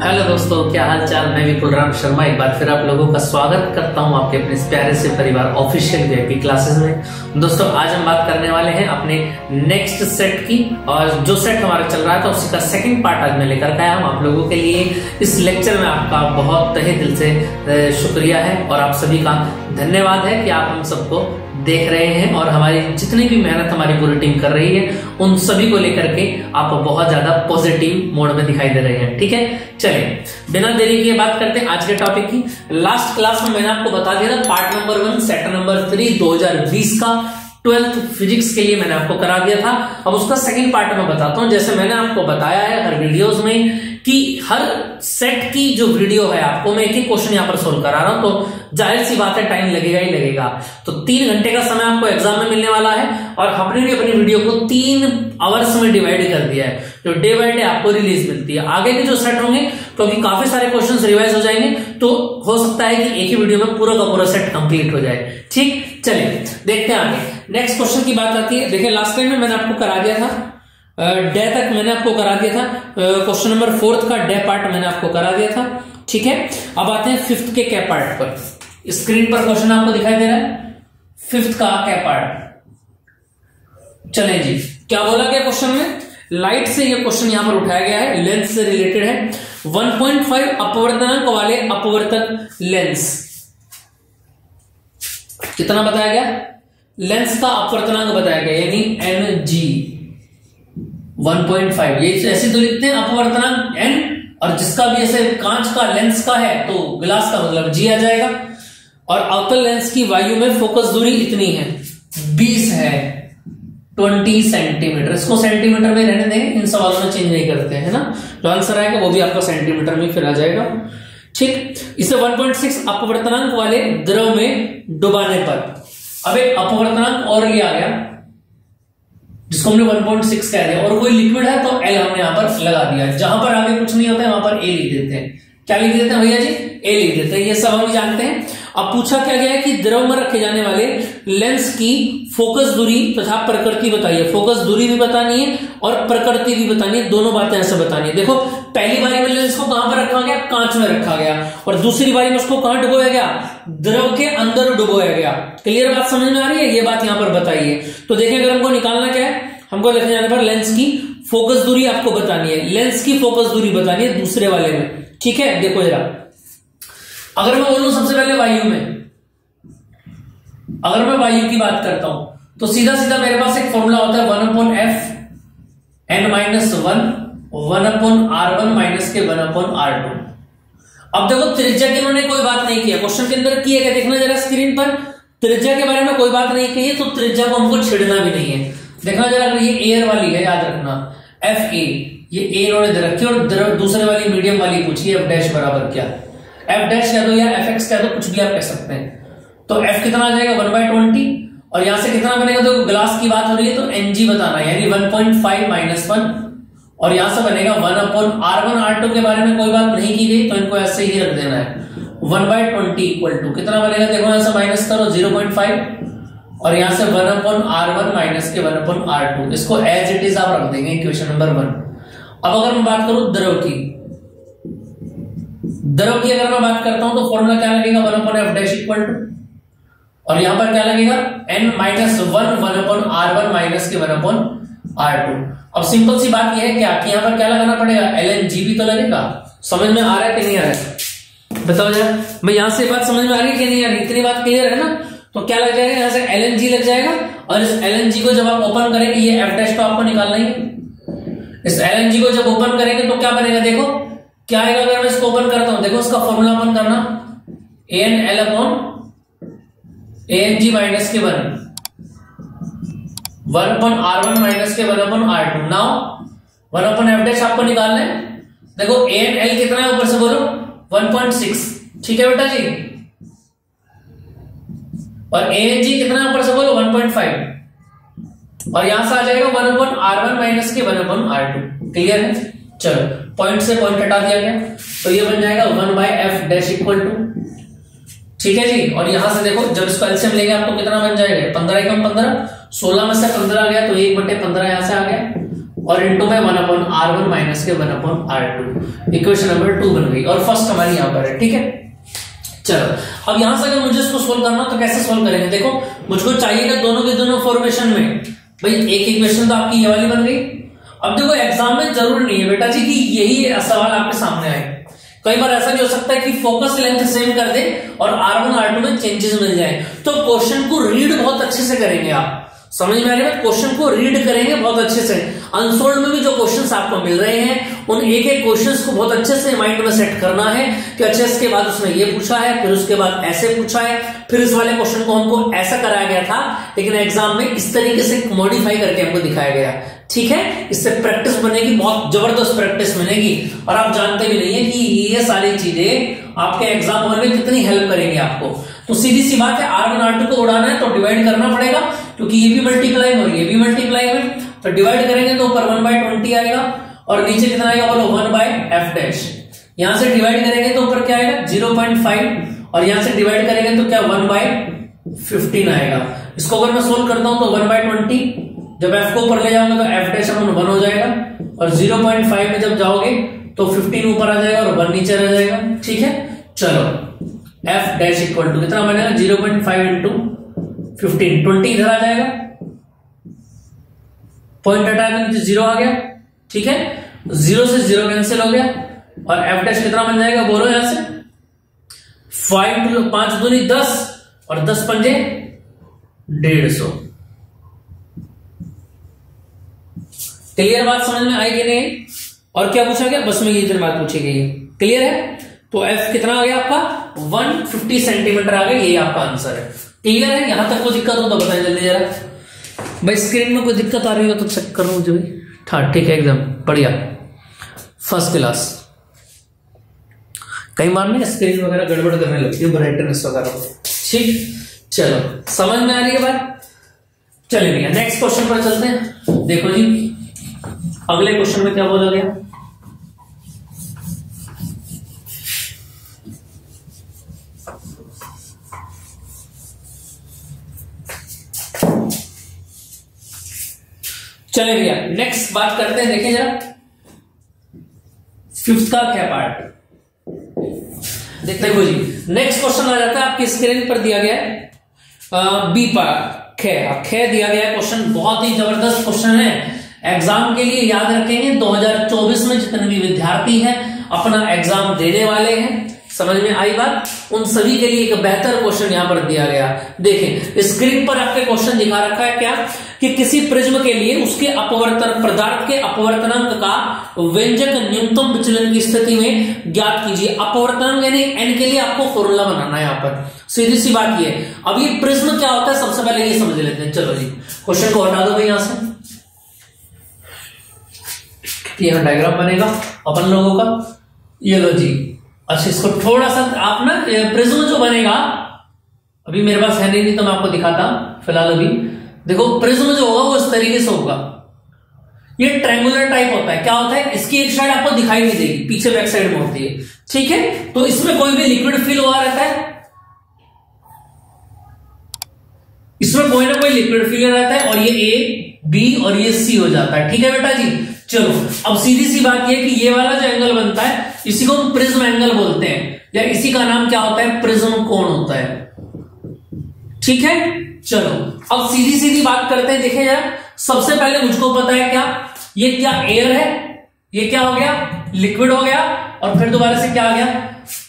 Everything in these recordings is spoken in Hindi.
हेलो दोस्तों, क्या हाल चाल। मैं विपुल राम शर्मा एक बार फिर आप लोगों का स्वागत करता हूं आपके अपने इस प्यारे से परिवार ऑफिशियल वीआईपी क्लासेस में। दोस्तों आज हम बात करने वाले हैं अपने नेक्स्ट सेट की, और जो सेट हमारा चल रहा है तो उसी का सेकंड पार्ट आज मैं लेकर के आया हूं आप लोगों के लिए। इस लेक्चर में आपका बहुत तहे दिल से शुक्रिया है और आप सभी का धन्यवाद है कि आप हम सबको देख रहे हैं, और हमारी जितनी भी मेहनत हमारी पूरी टीम कर रही है उन सभी को लेकर के आप बहुत ज्यादा पॉजिटिव मोड में दिखाई दे रहे हैं। ठीक है, चलिए बिना देरी के बात करते हैं आज के टॉपिक की। लास्ट क्लास में मैंने आपको बता दिया था पार्ट नंबर 1 सेट नंबर 3 2020 का 12th फिजिक्स के लिए मैंने आपको करा दिया था। अब उसका सेकंड पार्ट में बताता हूं। जैसे मैंने आपको बताया है हर वीडियोस में कि हर सेट की जो वीडियो है आपको मैं एक ही क्वेश्चन यहां पर सोल्व करा रहा हूं, तो जाहिर सी बात है टाइम लगेगा ही लगेगा। तो 3 घंटे का समय आपको एग्जाम में मिलने वाला है, और हमने भी अपनी वीडियो को 3 आवर्स में डिवाइड कर दिया है। जो डे बाय डे आपको रिलीज मिलती है। आगे के जो सेट होंगे क्योंकि काफी सारे क्वेश्चन रिवाइज हो जाएंगे, तो हो सकता है कि एक ही वीडियो में पूरा का पूरा सेट कंप्लीट हो जाए। ठीक, चलिए देखते हैं आगे। नेक्स्ट क्वेश्चन की बात आती है। देखिए लास्ट टाइम में मैंने आपको करा दिया था डे तक, मैंने आपको करा दिया था क्वेश्चन नंबर 4 का डे पार्ट मैंने आपको करा दिया था। ठीक है, अब आते हैं 5th के कैप पार्ट पर। स्क्रीन पर क्वेश्चन आपको दिखाई दे रहा है 5th का कैप पार्ट। चलें जी, क्या बोला गया क्वेश्चन में? लाइट से ये क्वेश्चन यहां पर उठाया गया है, लेंस से रिलेटेड है। 1.5 अपवर्तनांक वाले अपवर्तक लेंस, कितना बताया गया? लेंस का अपवर्तनांक बताया गया यानी NG 1.5। ये ऐसे तो लिखते हैं अपवर्तनांक N, और जिसका भी ऐसे कांच का लेंस का है तो ग्लास का मतलब G आ जाएगा। और अवतल लेंस की वायु में फोकस दूरी इतनी है 20 है 20 सेंटीमीटर। इसको सेंटीमीटर में रहने देंगे, इन सवालों में चेंज नहीं करते हैं ना। जो आंसर आएगा वो भी आपका सेंटीमीटर में फिर आ जाएगा। ठीक, इसे 1.6 अपवर्तनांक वाले द्रव में डुबाने पर, अब एक अपवर्तनांक और लिया गया जिसको हमने 1.6 कह दिया, और कोई लिक्विड है तो L हमने यहां पर लगा दिया। जहां पर आगे कुछ नहीं होता है वहां पर A लिख देते हैं। क्या लिख देते हैं भैया जी? A लिख देते हैं। ये सब हम जानते हैं। अब पूछा क्या गया है कि द्रव में रखे जाने वाले लेंस की फोकस दूरी तथा प्रकृति बताइए। फोकस दूरी भी बतानी है और प्रकृति भी बतानी है, दोनों बातें ऐसे बतानी है। देखो पहली बारी में लेंस को कहां पर रखा गया? कांच में रखा गया, और दूसरी बारी में उसको कहां डुबोया गया? द्रव के अंदर डुबोया गया। क्लियर बात समझ में आ रही है? ये बात यहां पर बताइए। तो देखिए अगर हमको निकालना क्या है, हमको लिखने जाने पर लेंस की फोकस दूरी आपको बतानी है। लेंस की फोकस दूरी बतानी है दूसरे वाले में। ठीक है, देखो जरा, अगर मैं बोलूं सबसे पहले वायु में, अगर मैं वायु की बात करता हूं तो सीधा सीधा मेरे पास एक फॉर्मूला होता है 1/f n-1 1/r1 माइनस के 1/r2। अब देखो त्रिज्या की उन्होंने कोई बात नहीं किया, क्वेश्चन के अंदर किया गया, देखना जरा स्क्रीन पर, त्रिज्या के बारे में कोई बात नहीं की है, तो त्रिज्या को हमको छेड़ना भी नहीं है। देखना जरा, ये एयर वाली है, याद रखना FA, ये A इन्होंने दे रखी, और दूसरे वाली मीडियम वाली पूछी F डैश बराबर क्या? F डैश कह दो या FX कह दो, कुछ भी आप कह सकते हैं। तो F कितना आ जाएगा 1/20, और यहां से कितना बनेगा? तो ग्लास की बात हो रही है तो NG बताना है, यानी 1.5 - 1, और यहां से बनेगा 1/r1 r2 के बारे में कोई बात नहीं की गई तो इनको ऐसे ही रख देना है। 1/20 इक्वल टू कितना बनेगा? देखो यहां से माइनस करो 0.5, और यहां से 1/r1 माइनस के 1/r2, इसको एज इट इज आप रख देंगे इक्वेशन नंबर 1। अब अगर मैं बात करूं द्रव की, अगर मैं बात करता हूं तो फॉर्मूला क्या लगेगा? 1/f डैश इक्वल टू, और यहां पर क्या लगेगा? n - 1 1/r1 माइनस के 1/r2। अब सिंपल सी बात यह है क्या कि यहां पर क्या लगाना पड़ेगा? ln-g भी तो लगेगा। समझ में आ रहा है कि नहीं आ रहा है? बताओ जरा, मैं यहां से बात समझ में आ रही है कि नहीं आ रही? इतनी बात क्लियर है ना? तो क्या लग जाएगा? यहां से ln-g लग जाएगा, और इस ln-g को जब आप ओपन करेंगे, ये f डैश तो आपको निकालना ही है। इस ln-g को जब ओपन करेंगे तो क्या बनेगा? देखो क्या आएगा अगर मैं इसको ओपन करता हूं। देखो इसका फॉर्मूला ओपन करना, ANL/ANG माइनस के 1/r1 माइनस के 1/r2। नाउ 1/f डैश आपको निकालना है। देखो ANL कितना है ऊपर से बोलो? 1.6। ठीक है बेटा जी, और ANG कितना है ऊपर से बोलो? 1.5, और यहां से आ जाएगा 1/r1 माइनस के 1/r2। क्लियर है? चलो पॉइंट से पॉइंट हटा दिया गया, तो ये बन जाएगा 1/f डैश इक्वल टू। ठीक है जी, और यहां से देखो जब इसको एलसीएम लेंगे आपको कितना बन जाएगा? 15 × 15, 16 में से 15 आ गया तो 1/15 यहां से आ गया, और इनटू में 1/r1 माइनस के 1/r2। इक्वेशन नंबर 2 बन गई और फर्स्ट हमारी यहां पर है। ठीक है, चलो अब यहां से अगर मुझे इसको सोल्व करना तो कैसे सोल्व करेंगे? देखो मुझको चाहिए दोनों के दोनों फॉर्मेशन में, भाई एक इक्वेशन तो आपकी ये वाली बन गई। अब देखो एग्जाम में जरूर नहीं है बेटा जी कि यही सवाल आपके सामने आए। कई बार ऐसा भी हो सकता है कि फोकस लेंथ सेम कर दे और R1 R2 में चेंजेस मिल जाए। तो क्वेश्चन को रीड बहुत अच्छे से करेंगे आप, समझ में आ रही है? क्वेश्चन को रीड करेंगे बहुत अच्छे से। अनसोल्ड में भी जो क्वेश्चंस आपको मिल रहे हैं उन एक एक क्वेश्चंस को बहुत अच्छे से माइंड में सेट करना है कि अच्छा इसके बाद उसने ये पूछा है, फिर उसके बाद ऐसे पूछा है, फिर इस वाले क्वेश्चन को हमको ऐसा कराया गया था लेकिन एग्जाम में इस तरीके से मॉडिफाई करके हमको दिखाया गया। ठीक है, इससे प्रैक्टिस बनेगी, बहुत जबरदस्त प्रैक्टिस मिलेगी। और आप जानते भी नहीं है कि ये सारी चीजें आपके एग्जाम हॉल में कितनी हेल्प करेंगे आपको। तो सीधी सी बात है, R1 R2 को उड़ाना है तो डिवाइड करना पड़ेगा, क्योंकि ये भी मल्टीप्लाई और ये भी मल्टीप्लाई में, तो डिवाइड करेंगे तो ऊपर 1/20 आएगा और नीचे कितना आएगा बोलो 1/f'। यहां से डिवाइड करेंगे तो ऊपर क्या आएगा 0.5 और यहां से डिवाइड करेंगे तो क्या 1/15 आएगा। इसको अगर मैं सोल्व करता हूं तो 1/20, जब f को ऊपर ले जाओगे तो f' अपन 1 हो जाएगा और 0.5 में जब जाओगे तो 15 ऊपर आ जाएगा और 1 नीचे रह जाएगा। ठीक है, चलो f' इक्वल टू कितना बनेगा 0.5 इंटू 15, 20 इधर आ जाएगा, पॉइंट हटा देंगे 0 आ गया। ठीक है, 0 से 0 कैंसिल हो गया और f' कितना बन जाएगा बोलो यहां से 5 दूनी 10 और 10 पंजे 150। क्लियर बात समझ में आई कि नहीं? और क्या पूछा गया बस में ये इतनी बात पूछी गई, क्लियर है? तो f कितना आ गया आपका 150 सेंटीमीटर आ गया, ये आपका आंसर है। क्लियर है? यहां तक कोई दिक्कत हो तो बताएं जल्दी जरा। भाई स्क्रीन में कोई दिक्कत आ रही हो तो चेक करो मुझे भी। हाँ ठीक है, एकदम बढ़िया, फर्स्ट क्लास। कई बार में स्क्रीन वगैरह गड़बड़ करने लगती है, ब्राइटनेस वगैरह। ठीक, चलो समझ में आ रही है बात? चलिए भैया नेक्स्ट क्वेश्चन पर चलते हैं। देखो जी अगले क्वेश्चन में क्या बोला गया, चले भैया नेक्स्ट बात करते हैं। देखिए जरा फिफ्थ का क्या पार्ट, देखो जी नेक्स्ट क्वेश्चन आ जाता है आपकी स्क्रीन पर दिया गया है बी पार्ट खे दिया गया है क्वेश्चन, बहुत ही जबरदस्त क्वेश्चन है। एग्जाम के लिए याद रखेंगे 2024 में जितने भी विद्यार्थी हैं अपना एग्जाम देने वाले हैं, समझ में आई बात, उन सभी के लिए एक बेहतर क्वेश्चन यहां पर दिया गया। देखें स्क्रीन पर आपके क्वेश्चन दिखा रखा है क्या कि किसी प्रिज्म के लिए उसके अपवर्तन पदार्थ के अपवर्तनांक का व्यंजक न्यूनतम विचलन की स्थिति में ज्ञात कीजिए। अपवर्तनांक यानी एन के लिए आपको फॉर्मूला बनाना है, यहां पर सीधी सी बात ये। अब ये प्रिज्म क्या होता है सबसे पहले ये समझ लेते हैं। चलो जी क्वेश्चन को हटा दो भाई यहां से, यहां डायग्राम बनेगा अपन लोगों का, ये लो जी। अच्छा इसको थोड़ा सा आप ना प्रिज्म जो बनेगा, अभी मेरे पास है नहीं तो मैं आपको दिखाता फिलहाल। अभी देखो प्रिज्म जो होगा वो इस तरीके से होगा, ये ट्रायंगुलर टाइप होता है। क्या होता है इसकी एक साइड आपको दिखाई नहीं देगी, पीछे बैक साइड में होती है। ठीक है, तो इसमें कोई भी लिक्विड फिल हुआ रहता है, इसमें कोई ना कोई लिक्विड फिल रहता है और ये ए बी और ये सी हो जाता है। ठीक है बेटा जी, चलो अब सीधी सी बात ये कि ये वाला जो एंगल बनता है इसी को हम प्रिज्म एंगल बोलते हैं, या इसी का नाम क्या होता है प्रिज्म कोण होता है। ठीक है, चलो अब सीधी सीधी बात करते हैं। देखिए जरा सबसे पहले मुझको पता है क्या, ये क्या एयर है, ये क्या हो गया लिक्विड हो गया और फिर दोबारा से क्या आ गया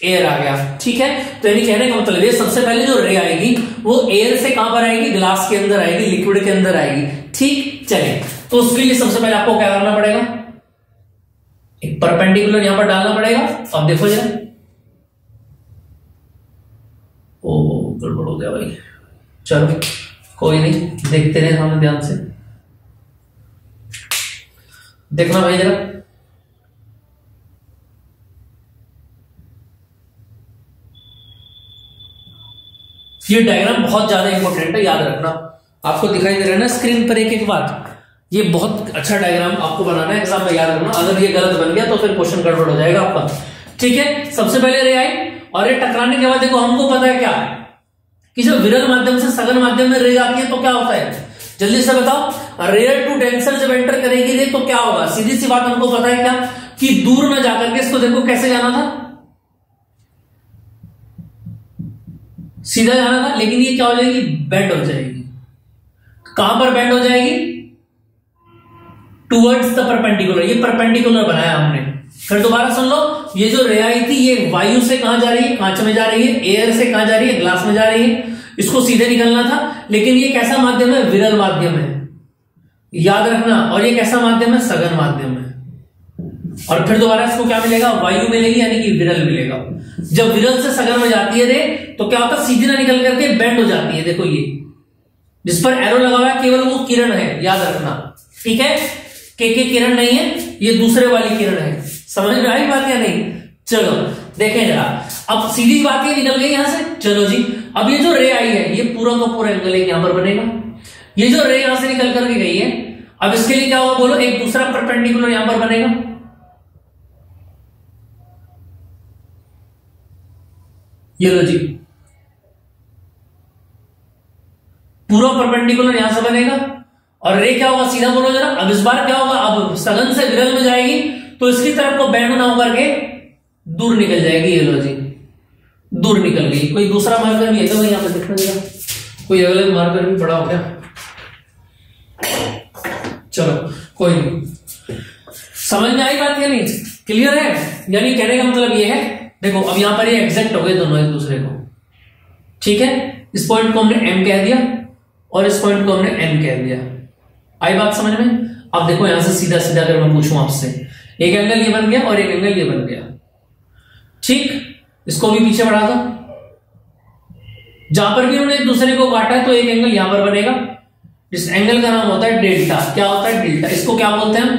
एयर आ गया। ठीक है, तो यानी कहने का मतलब ये सबसे पहले जो रे आएगी वो एयर से कहां पर आएगी, ग्लास के अंदर आएगी, लिक्विड के अंदर आएगी। ठीक, चले तो उसके लिए सबसे पहले आपको क्या करना पड़ेगा, एक परपेंडिकुलर यहां पर डालना पड़ेगा। अब देखो जरा, ओ गड़बड़ हो गया भाई, चलो कोई नहीं, देखते रहे हम ध्यान से देखना भाई जरा। ये डायग्राम बहुत ज्यादा इंपॉर्टेंट है, याद रखना। आपको दिखाई दे रहा है ना स्क्रीन पर एक एक बात, ये बहुत अच्छा डायग्राम आपको बनाना है एग्जाम में, याद रखना। अगर ये गलत बन गया तो फिर क्वेश्चन गड़बड़ हो जाएगा आपका। ठीक है, सबसे पहले रे आई और ये टकराने के बाद देखो हमको पता है क्या कि जब विरल माध्यम से सघन माध्यम में रे जाती है तो क्या होता है, जल्दी से बताओ, रेयर टू डेंसर जब एंटर करेगी रे तो क्या होगा? सीधी सी बात हमको पता है क्या, कि दूर में जाकर के इसको देखो कैसे जाना था, सीधा जाना था, लेकिन ये क्या हो जाएगी? बेंड हो जाएगी। कहां पर बेंड हो जाएगी? Towards the perpendicular. ये परपेंडिकुलर बनाया हमने। फिर दोबारा सुन लो, ये जो रे आई थी ये वायु से कहां जा रही है? कांच में जा रही है। एयर से कहां जा रही है? ग्लास में जा रही है। इसको सीधे निकलना था, लेकिन ये कैसा माध्यम है? विरल माध्यम है, याद रखना। और ये कैसा माध्यम है? सघन माध्यम है। और फिर दोबारा इसको क्या मिलेगा? वायु मिलेगी, यानी कि विरल मिलेगा। जब विरल से सघन में जाती है रे तो क्या होता है? सीधी ना निकल करके बेंड हो जाती है। देखो ये जिस पर एरो लगा हुआ है केवल वो किरण है, याद रखना, ठीक है? के किरण नहीं है, ये दूसरे वाली किरण है। समझ में आई बात या नहीं? चलो देखें जरा, अब सीधी बात ये निकल गई यहां से। चलो जी, अब ये जो रे आई है ये पूरा का पूरा एंगल एक यहां पर बनेगा। ये जो रे यहां से निकल करके गई है, अब इसके लिए क्या होगा बोलो? एक दूसरा परपेंडिकुलर यहां पर बनेगा। ये लो जी, पूरा परपेंडिकुलर यहां से बनेगा और रे क्या होगा? सीधा बोलो जरा। अब इस बार क्या होगा? अब सघन से विरल में जाएगी तो इसकी तरफ को बैंड ना होकर के दूर निकल जाएगी। ये लो जी, दूर निकल गई। कोई दूसरा मार्कर भी है क्या यहां पर? देखना जरा, कोई अलग मार्कर भी पड़ा हो क्या? चलो कोई नहीं। समझ में आई बात या नहीं? क्लियर है? यानी कहने का मतलब ये है, देखो अब यहां पर ये एग्जैक्ट हो गए दोनों एक दूसरे को, ठीक है? इस पॉइंट को हमने एम कह दिया और इस पॉइंट को हमने एन कह दिया। आई बात समझ में? अब देखो यहां से सीधा सीधा अगर मैं पूछूं आपसे, एक एंगल ये बन गया और एक एंगल ये बन गया, ठीक? इसको भी पीछे बढ़ा दो। जहां पर भी उन्होंने एक दूसरे को काटा है तो एक एंगल यहां पर बनेगा। इस एंगल का नाम होता है डेल्टा। क्या होता है? डेल्टा। इसको क्या बोलते हैं?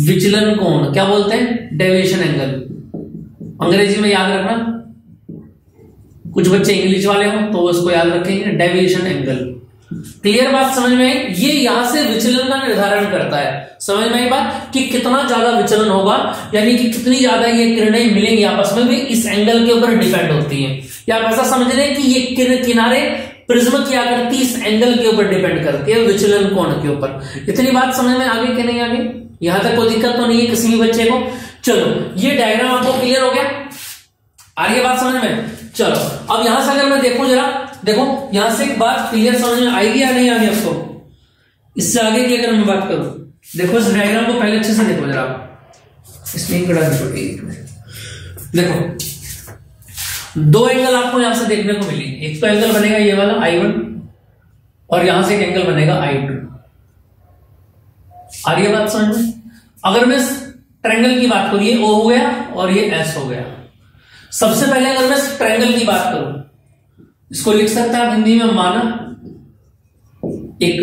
विचलन कोण। क्या बोलते हैं? Deviation angle. अंग्रेजी में याद रखना, कुछ बच्चे इंग्लिश वाले हो तो वो इसको याद रखेंगे, डेविएशन एंगल। क्लियर बात समझ में आई? ये यहां से विचलन का निर्धारण करता है। समझ में आई बात कि कितना ज्यादा विचलन होगा, यानी कि कितनी ज्यादा ये किरणें मिलेंगी आपस में, भी इस एंगल के ऊपर डिपेंड होती हैं। या आप ऐसा समझ रहे हैं कि ये किनारे प्रिज्म की आकृति इस एंगल के ऊपर डिपेंड करती है, विचलन कोण के ऊपर। इतनी बात समझ में आगे कि नहीं आगे? यहां तक कोई दिक्कत तो नहीं है किसी भी बच्चे को? चलो ये डायग्राम आपको क्लियर हो गया? आ रही है बात समझ में? चलो अब यहां से अगर मैं देखूं जरा, देखो यहां से एक बात क्लियर समझ में आएगी या नहीं आगे आपको? इससे आगे की अगर मैं बात करूं, देखो इस डायग्राम को पहले अच्छे से देखो जरा, इसमें देखो दो एंगल आपको यहां से देखने को मिलेंगे। एक तो एंगल बनेगा ये वाला I1 और यहां से एक एंगल बनेगा I2। आ रही है बात समझ में? अगर मैं ट्रायंगल की बात करूं, ये O हो गया और ये S हो गया। सबसे पहले अगर मैं ट्रायंगल की बात करूं, इसको लिख सकता है हिंदी में, माना एक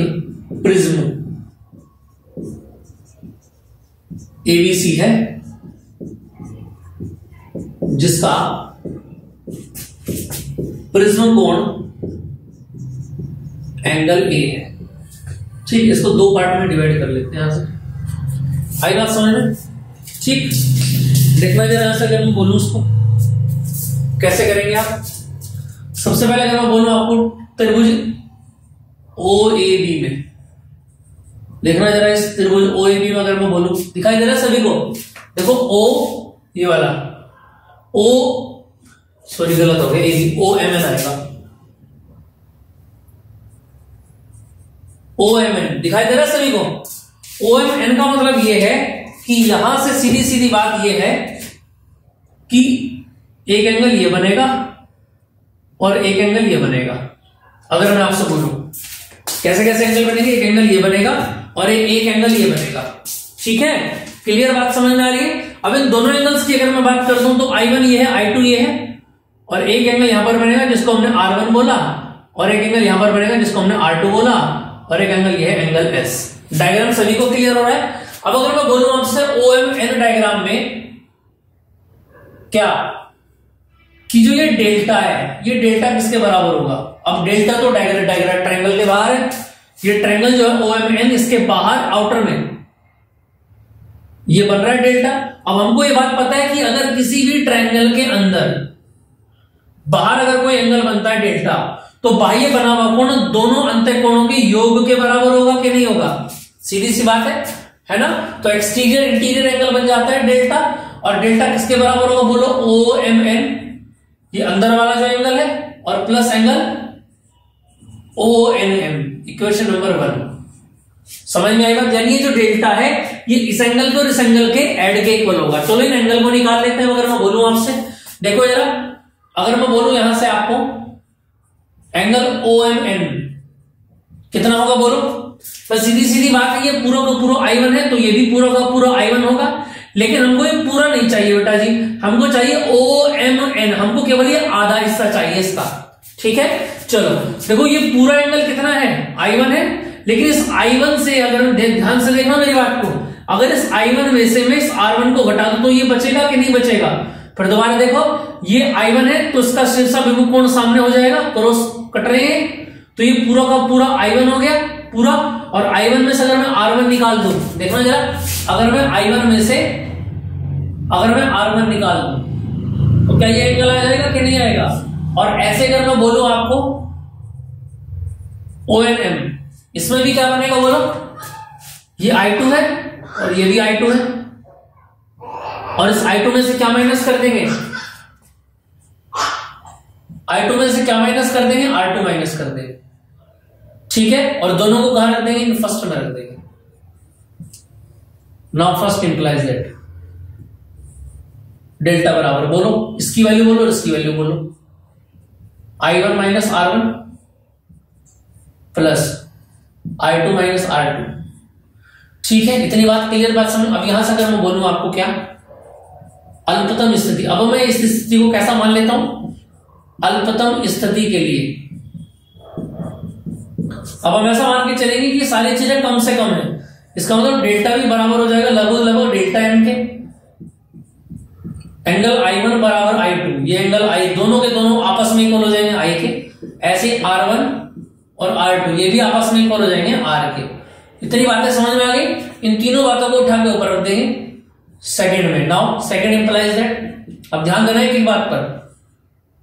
प्रिज्म ABC है जिसका प्रिज्म कोण एंगल A है, ठीक? इसको दो पार्ट में डिवाइड कर लेते हैं यहां से। आई बात समझ में? ठीक, देखना जरा यहां से अगर मैं बोलूं उसको कैसे करेंगे आप। सबसे पहले अगर मैं बोलूं आपको त्रिभुज OAB में, देखना जरा इस त्रिभुज OAB में अगर मैं बोलूं, दिखाई दे रहा है सभी को? देखो O ये वाला O, सॉरी गलत हो गया, OMN आएगा। OMN दिखाई दे रहा है सभी को? OMN का मतलब ये है कि यहां से सीधी सीधी बात ये है कि एक एंगल ये बनेगा और एक एंगल ये बनेगा। अगर मैं आपसे बोलूं कैसे कैसे एंगल बनेंगे, एक एंगल ये बनेगा और एक एंगल ये बनेगा, ठीक है? क्लियर बात समझ में आ रही है? अब इन दोनों एंगल्स की अगर मैं बात करता हूं तो I1 ये है, I2 ये है, और एक एंगल यहां पर बनेगा जिसको हमने R1 बोला, और एक एंगल यहां पर बनेगा जिसको हमने R2 बोला, और एक एंगल ये है एंगल S। डायग्राम सभी को क्लियर हो रहा है? अब अगर मैं बोलूं आपसे OMN डायग्राम में क्या कि जो ये डेल्टा है, ये डेल्टा किसके बराबर होगा? अब डेल्टा तो डायग्राम ट्रायंगल के बाहर है, ये ट्रायंगल जो है OMN इसके बाहर आउटर में ये बन रहा है डेल्टा। अब हमको ये बात पता है कि अगर किसी भी ट्रायंगल के अंदर बाहर अगर कोई एंगल बनता है डेल्टा, तो बाह्य बना हुआ कोण दोनों अंतः कोणों के योग के बराबर होगा कि नहीं होगा? सीधी सी बात है ना? तो एक्सटीरियर इंटीरियर एंगल बन जाता है डेल्टा, और डेल्टा किसके बराबर होगा बोलो? ओ एम एन, ये अंदर वाला जो एंगल है, और plus angle O N M, equation number 1। समझ में आई बात? यानी ये जो डेल्टा है ये इस एंगल के और इस एंगल के ऐड के इक्वल होगा। चलो इन एंगल को निकाल लेते हैं। अगर मैं बोलूं आपसे, देखो जरा, अगर मैं बोलूं यहां से आपको एंगल ओ एम एन कितना होगा बोलो? तो सीधी सीधी बात है, ये पूरा का पूरा I1 है, तो ये भी पूरा का पूरा I1 होगा। लेकिन हमको ये पूरा नहीं चाहिए बेटा जी, हमको चाहिए ओ एम एन, हमको केवल ये आधा हिस्सा चाहिए इसका। ठीक है, चलो देखो ये पूरा एंगल कितना है? I1 है, लेकिन इस I1 से अगर ध्यान से देखना मेरी बात को, अगर इस I1 में से मैं इस R1 को घटा दूं तो ये बचेगा कि नहीं बचेगा? फिर दोबारा देखो, ये I1 है तो इसका शीर्षाभिमुख कोण सामने हो जाएगा, क्रॉस कट रहे हैं, तो ये पूरा का पूरा I1 हो गया पूरा। और I1 में से अगर मैं R1 निकाल दूं, देखना जरा, अगर मैं I1 में से अगर मैं R1 निकाल दूं तो क्या ये एंगल आ जाएगा कि नहीं आएगा? और ऐसे अगर मैं बोलूं आपको ONM, इसमें भी क्या बनेगा बोलो? ये I2 है और ये भी I2 है, और इस I2 में से क्या माइनस कर देंगे? I2 में से क्या माइनस कर देंगे? R2 माइनस कर देंगे। ठीक है, और दोनों को कहां रख देंगे? फर्स्ट में रख देंगे। Now first implies that delta बराबर, बोलो इसकी वैल्यू बोलो, इसकी वैल्यू बोलो, I1 minus R1 plus I2 minus R2। ठीक है, इतनी बात क्लियर, बात समझ। अब यहां से अगर मैं बोलूं आपको क्या? अल्पतम स्थिति। अब मैं इस स्थिति को कैसा मान लेता हूं? अल्पतम स्थिति के लिए अब हम ऐसा मान के चलेंगे कि ये सारी चीजें कम से कम है। इसका मतलब डेल्टा भी बराबर हो जाएगा लगभग लगभग डेल्टा एम के। एंगल I1 बराबर I2, ये एंगल I दोनों के दोनों आपस में इक्वल हो जाएंगे I के। ऐसे R1 और R2 ये भी आपस में इक्वल हो जाएंगे R के। इतनी बातें समझ में आ गई। इन तीनों बातों को उठा के ऊपर रख देंगे सेकंड में। नाउ सेकंड इंप्लाइज दैट, अब ध्यान देना है एक बात पर,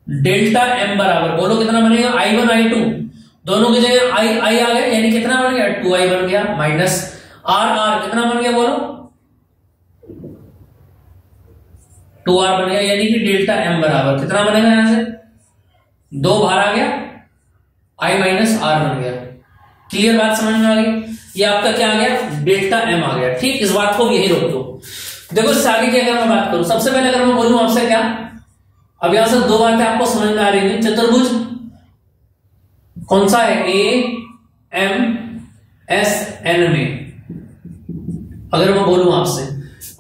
डेल्टा एम बराबर, बोलो कितना बनेगा? I1 I2 दोनों की जगह I आ गया, यानी कितना बन गया? 2I बन गया, माइनस R कितना बन गया बोलो? 2R बन गया, यानी कि डेल्टा एम बराबर कितना बनेगा? यहां से 2 बाहर आ गया, I माइनस R बन गया। क्लियर बात समझ में आ गई? ये आपका क्या आ गया? डेल्टा एम आ गया। ठीक, इस बात को यही रोक दो। देखो इससे आगे की अगर मैं बात करूं, सबसे पहले अगर मैं बोलूं आपसे क्या, अब यहां से दो बातें आपको समझ में आ रही है। चतुर्भुज कौन सा है? AMSN में अगर मैं बोलूं आपसे,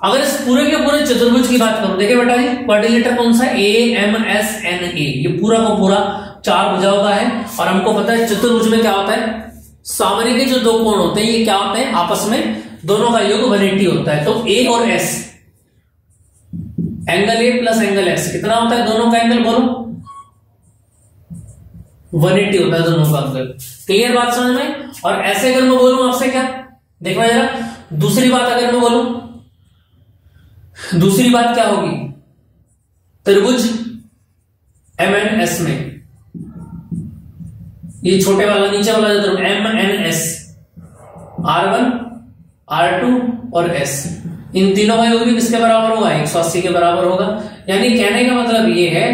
अगर इस पूरे के पूरे चतुर्भुज की बात करूं, देखिए बेटा जी क्वाड्रिलेटर कौन सा है? AMSNA, ये पूरा का पूरा 4 भुजाओं का है। और हमको पता है चतुर्भुज में क्या होता है? सामने के जो दो कोण होते हैं ये क्या होते हैं? आपस में दोनों का योग 180 होता है। तो A और S, angle A plus angle S कितना होता है? दोनों का एंगल बोलो 180 होता है दोनों का एंगल। क्लियर बात समझ में? और ऐसे अगर मैं बोलूं आपसे क्या, देखो जरा, दूसरी बात अगर मैं बोलूं, दूसरी बात क्या होगी? त्रिभुज MNS में ये छोटे वाला नीचे वाला जो MNS, R1 R2 और S, इन तीनों का योग भी किसके बराबर होगा? 180 के बराबर होगा। यानी कहने का मतलब ये है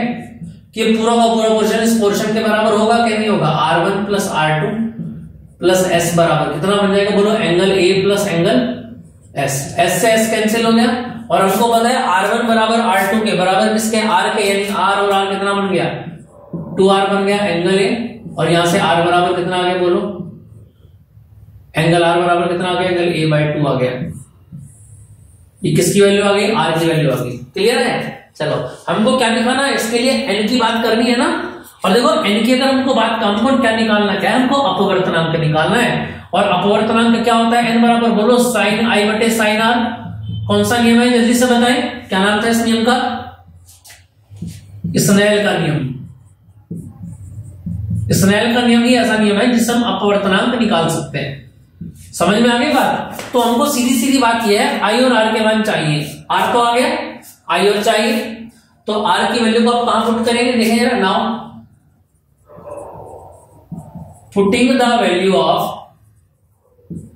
कि पूरा का पूरा पोर्शन इस पोर्शन के बराबर होगा कि नहीं होगा? R1 plus R2 plus S बराबर कितना बन जाएगा बोलो? Angle A plus angle S। S से S कैंसिल हो गया, और हमको पता है R1 बराबर R2 के बराबर किसके? R के, यानी R और R कितना बन गया? 2R बन गया एंगल A, और यहां से R बराबर कितना आ गया बोलो? एंगल R बराबर कितना आ गया? एंगल A/2 आ गया। ये किसकी वैल्यू आ गई? R की वैल्यू आ गई। क्लियर है? चलो हमको क्या निकालना है? इसके लिए n की बात करनी है ना। और देखो n की अगर हमको बात, हमको क्या निकालना है? क्या हमको अपवर्तनांक निकालना है। और अपवर्तनांक क्या होता है? n बराबर बोलो साइन I बटे साइन R। कौन सा नियम है? जल्दी से बताएं, क्या नाम था इस नियम का? स्नेल का नियम। स्नेल का नियम ही ऐसा नियम है जिससे हम अपवर्तनांक निकाल सकते हैं। समझ में आ गई बात? तो हमको सीधी सीधी बात यह है, I और R के मान चाहिए। R तो आ गया, I और चाहिए, तो R की वैल्यू को आप कहां पुट करेंगे? देखें जरा, now putting the value of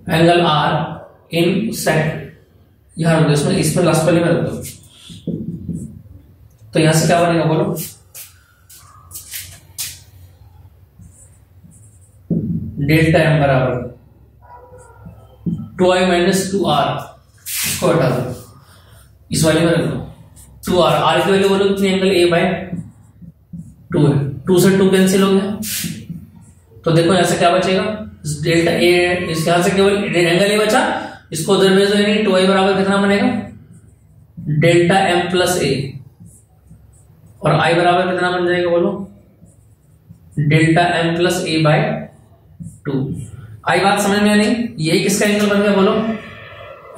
angle R insert, यहां इसमें लास्ट पहले में रख दो, तो यहां से क्या बनेगा बोलो, डेल्टा एम बराबर 2i माइनस 2r, इसको हटा दो, इस वाले में रख दो 2r, r की वैल्यू बोलो कितनी, एंगल a बाय 2 है, 2 से 2 कैंसिल हो गया, तो देखो यहां से क्या बचेगा, डेल्टा a, इस यहां से केवल एंगल a बचा, इसको उधर भेज दो, यानी 2i बराबर कितना बनेगा, डेल्टा m प्लस a, और i बराबर कितना बन जाएगा बोलो, delta m plus a by 2। आई बात समझ में नहीं, यही किसका एंगल बन गया बोलो,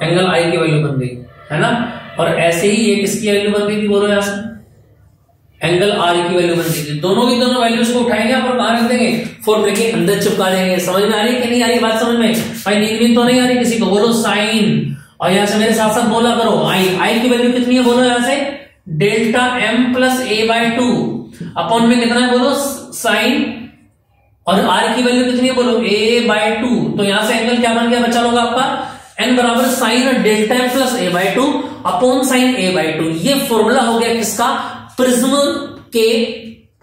एंगल आई की वैल्यू बन गई है ना, और ऐसे ही ये किसकी वैल्यू बन गई थी बोलो, यहां से एंगल आर की वैल्यू बन गई थी, दोनों की दोनों वैल्यूज को उठाएंगे और कहां रख देंगे, 4 ब्रैकेट अंदर चिपका देंगे। समझ में आ रही है कि नहीं आ रही बात, समझ में भाई, नींद तो नहीं आ रही किसी को, बोलो साइन, और यहां से मेरे साथ साथ बोला करो आई की वैल्यू कितनी है बोलो, यहां से डेल्टा एम प्लस ए बाय 2 अपॉन में कितना है बोलो, साइन, और r की वैल्यू कितनी है बोलो, a बाय 2, तो यहां से एंगल क्या बन गया बचा लोग आपका, n बराबर sine delta m plus a by 2 upon sine a by 2। ये फॉर्मूला हो गया किसका, प्रिज्म के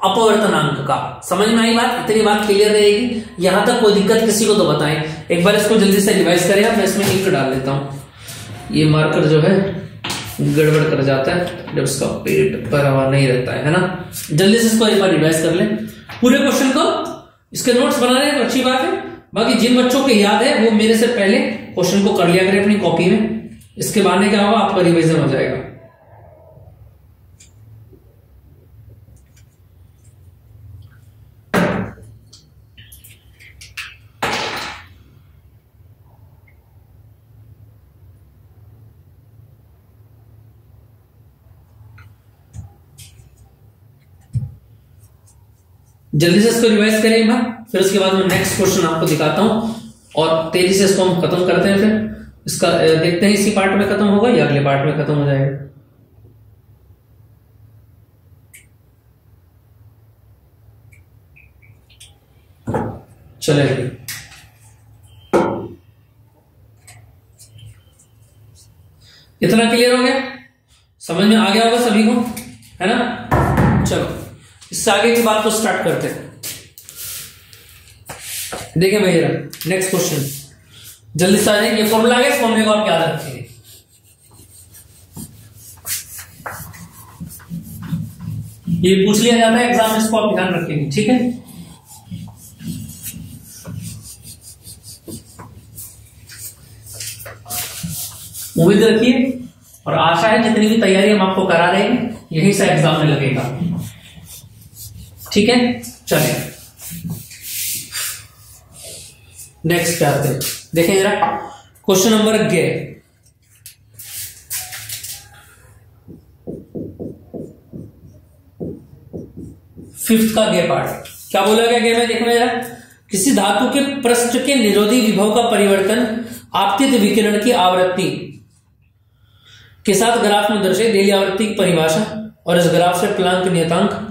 अपवर्तनांक का। समझ में आई बात, इतनी बात क्लियर रहेगी, यहां तक कोई दिक्कत किसी को तो बताएं। एक बार इसको जल्दी से रिवाइज करें, मैं इसमें इंक डाल देता हूं, ये मार्कर जो है गड़बड़ कर जाता है जब इसका पेट भरा नहीं रहता है ना। जल्दी से इसको एक बार रिवाइज कर ले पूरे क्वेश्चन को, इसके नोट्स बना रहे हैं तो अच्छी बात है, बाकी जिन बच्चों को याद है वो मेरे से पहले क्वेश्चन को कर लिया करें अपनी कॉपी में, इसके बाद में क्या होगा आपका रिवीजन हो जाएगा। जल्दी से इसको रिवाइज करें एक बार, फिर उसके बाद मैं नेक्स्ट क्वेश्चन आपको दिखाता हूं और तेजी से इसको हम खत्म करते हैं, फिर इसका देखते हैं इसी पार्ट में खत्म होगा या अगले पार्ट में खत्म हो जाएगा। चलिए इतना क्लियर हो गया, समझ में आ गया होगा सभी को, है ना। चलो इससे आगे की बात को स्टार्ट करते हैं। देखिए भैया नेक्स्ट क्वेश्चन, जल्दी से आ जाए, ये फॉर्मूला है, इस फॉर्मूले को आप याद रखेंगे। ये पूछ लिया जाता है एग्जाम में, इसको आप ध्यान रखेंगे, ठीक है। उम्मीद रखिए और आशा है जितनी भी तैयारी हम आपको करा रहे हैं यही से एग्जाम में लगेगा, ठीक है। चलिए नेक्स्ट क्या आते हैं, देखें जरा क्वेश्चन नंबर 11, फिफ्थ का गे पार्ट। क्या बोला गया गे में, देखना जरा, किसी धातु के पृष्ठ के निरोधी विभव का परिवर्तन आपतित विकिरण की आवृत्ति के साथ ग्राफ में दर्शाई देली आवृत्ति की परिभाषा और इस ग्राफ से प्लांक नियतांक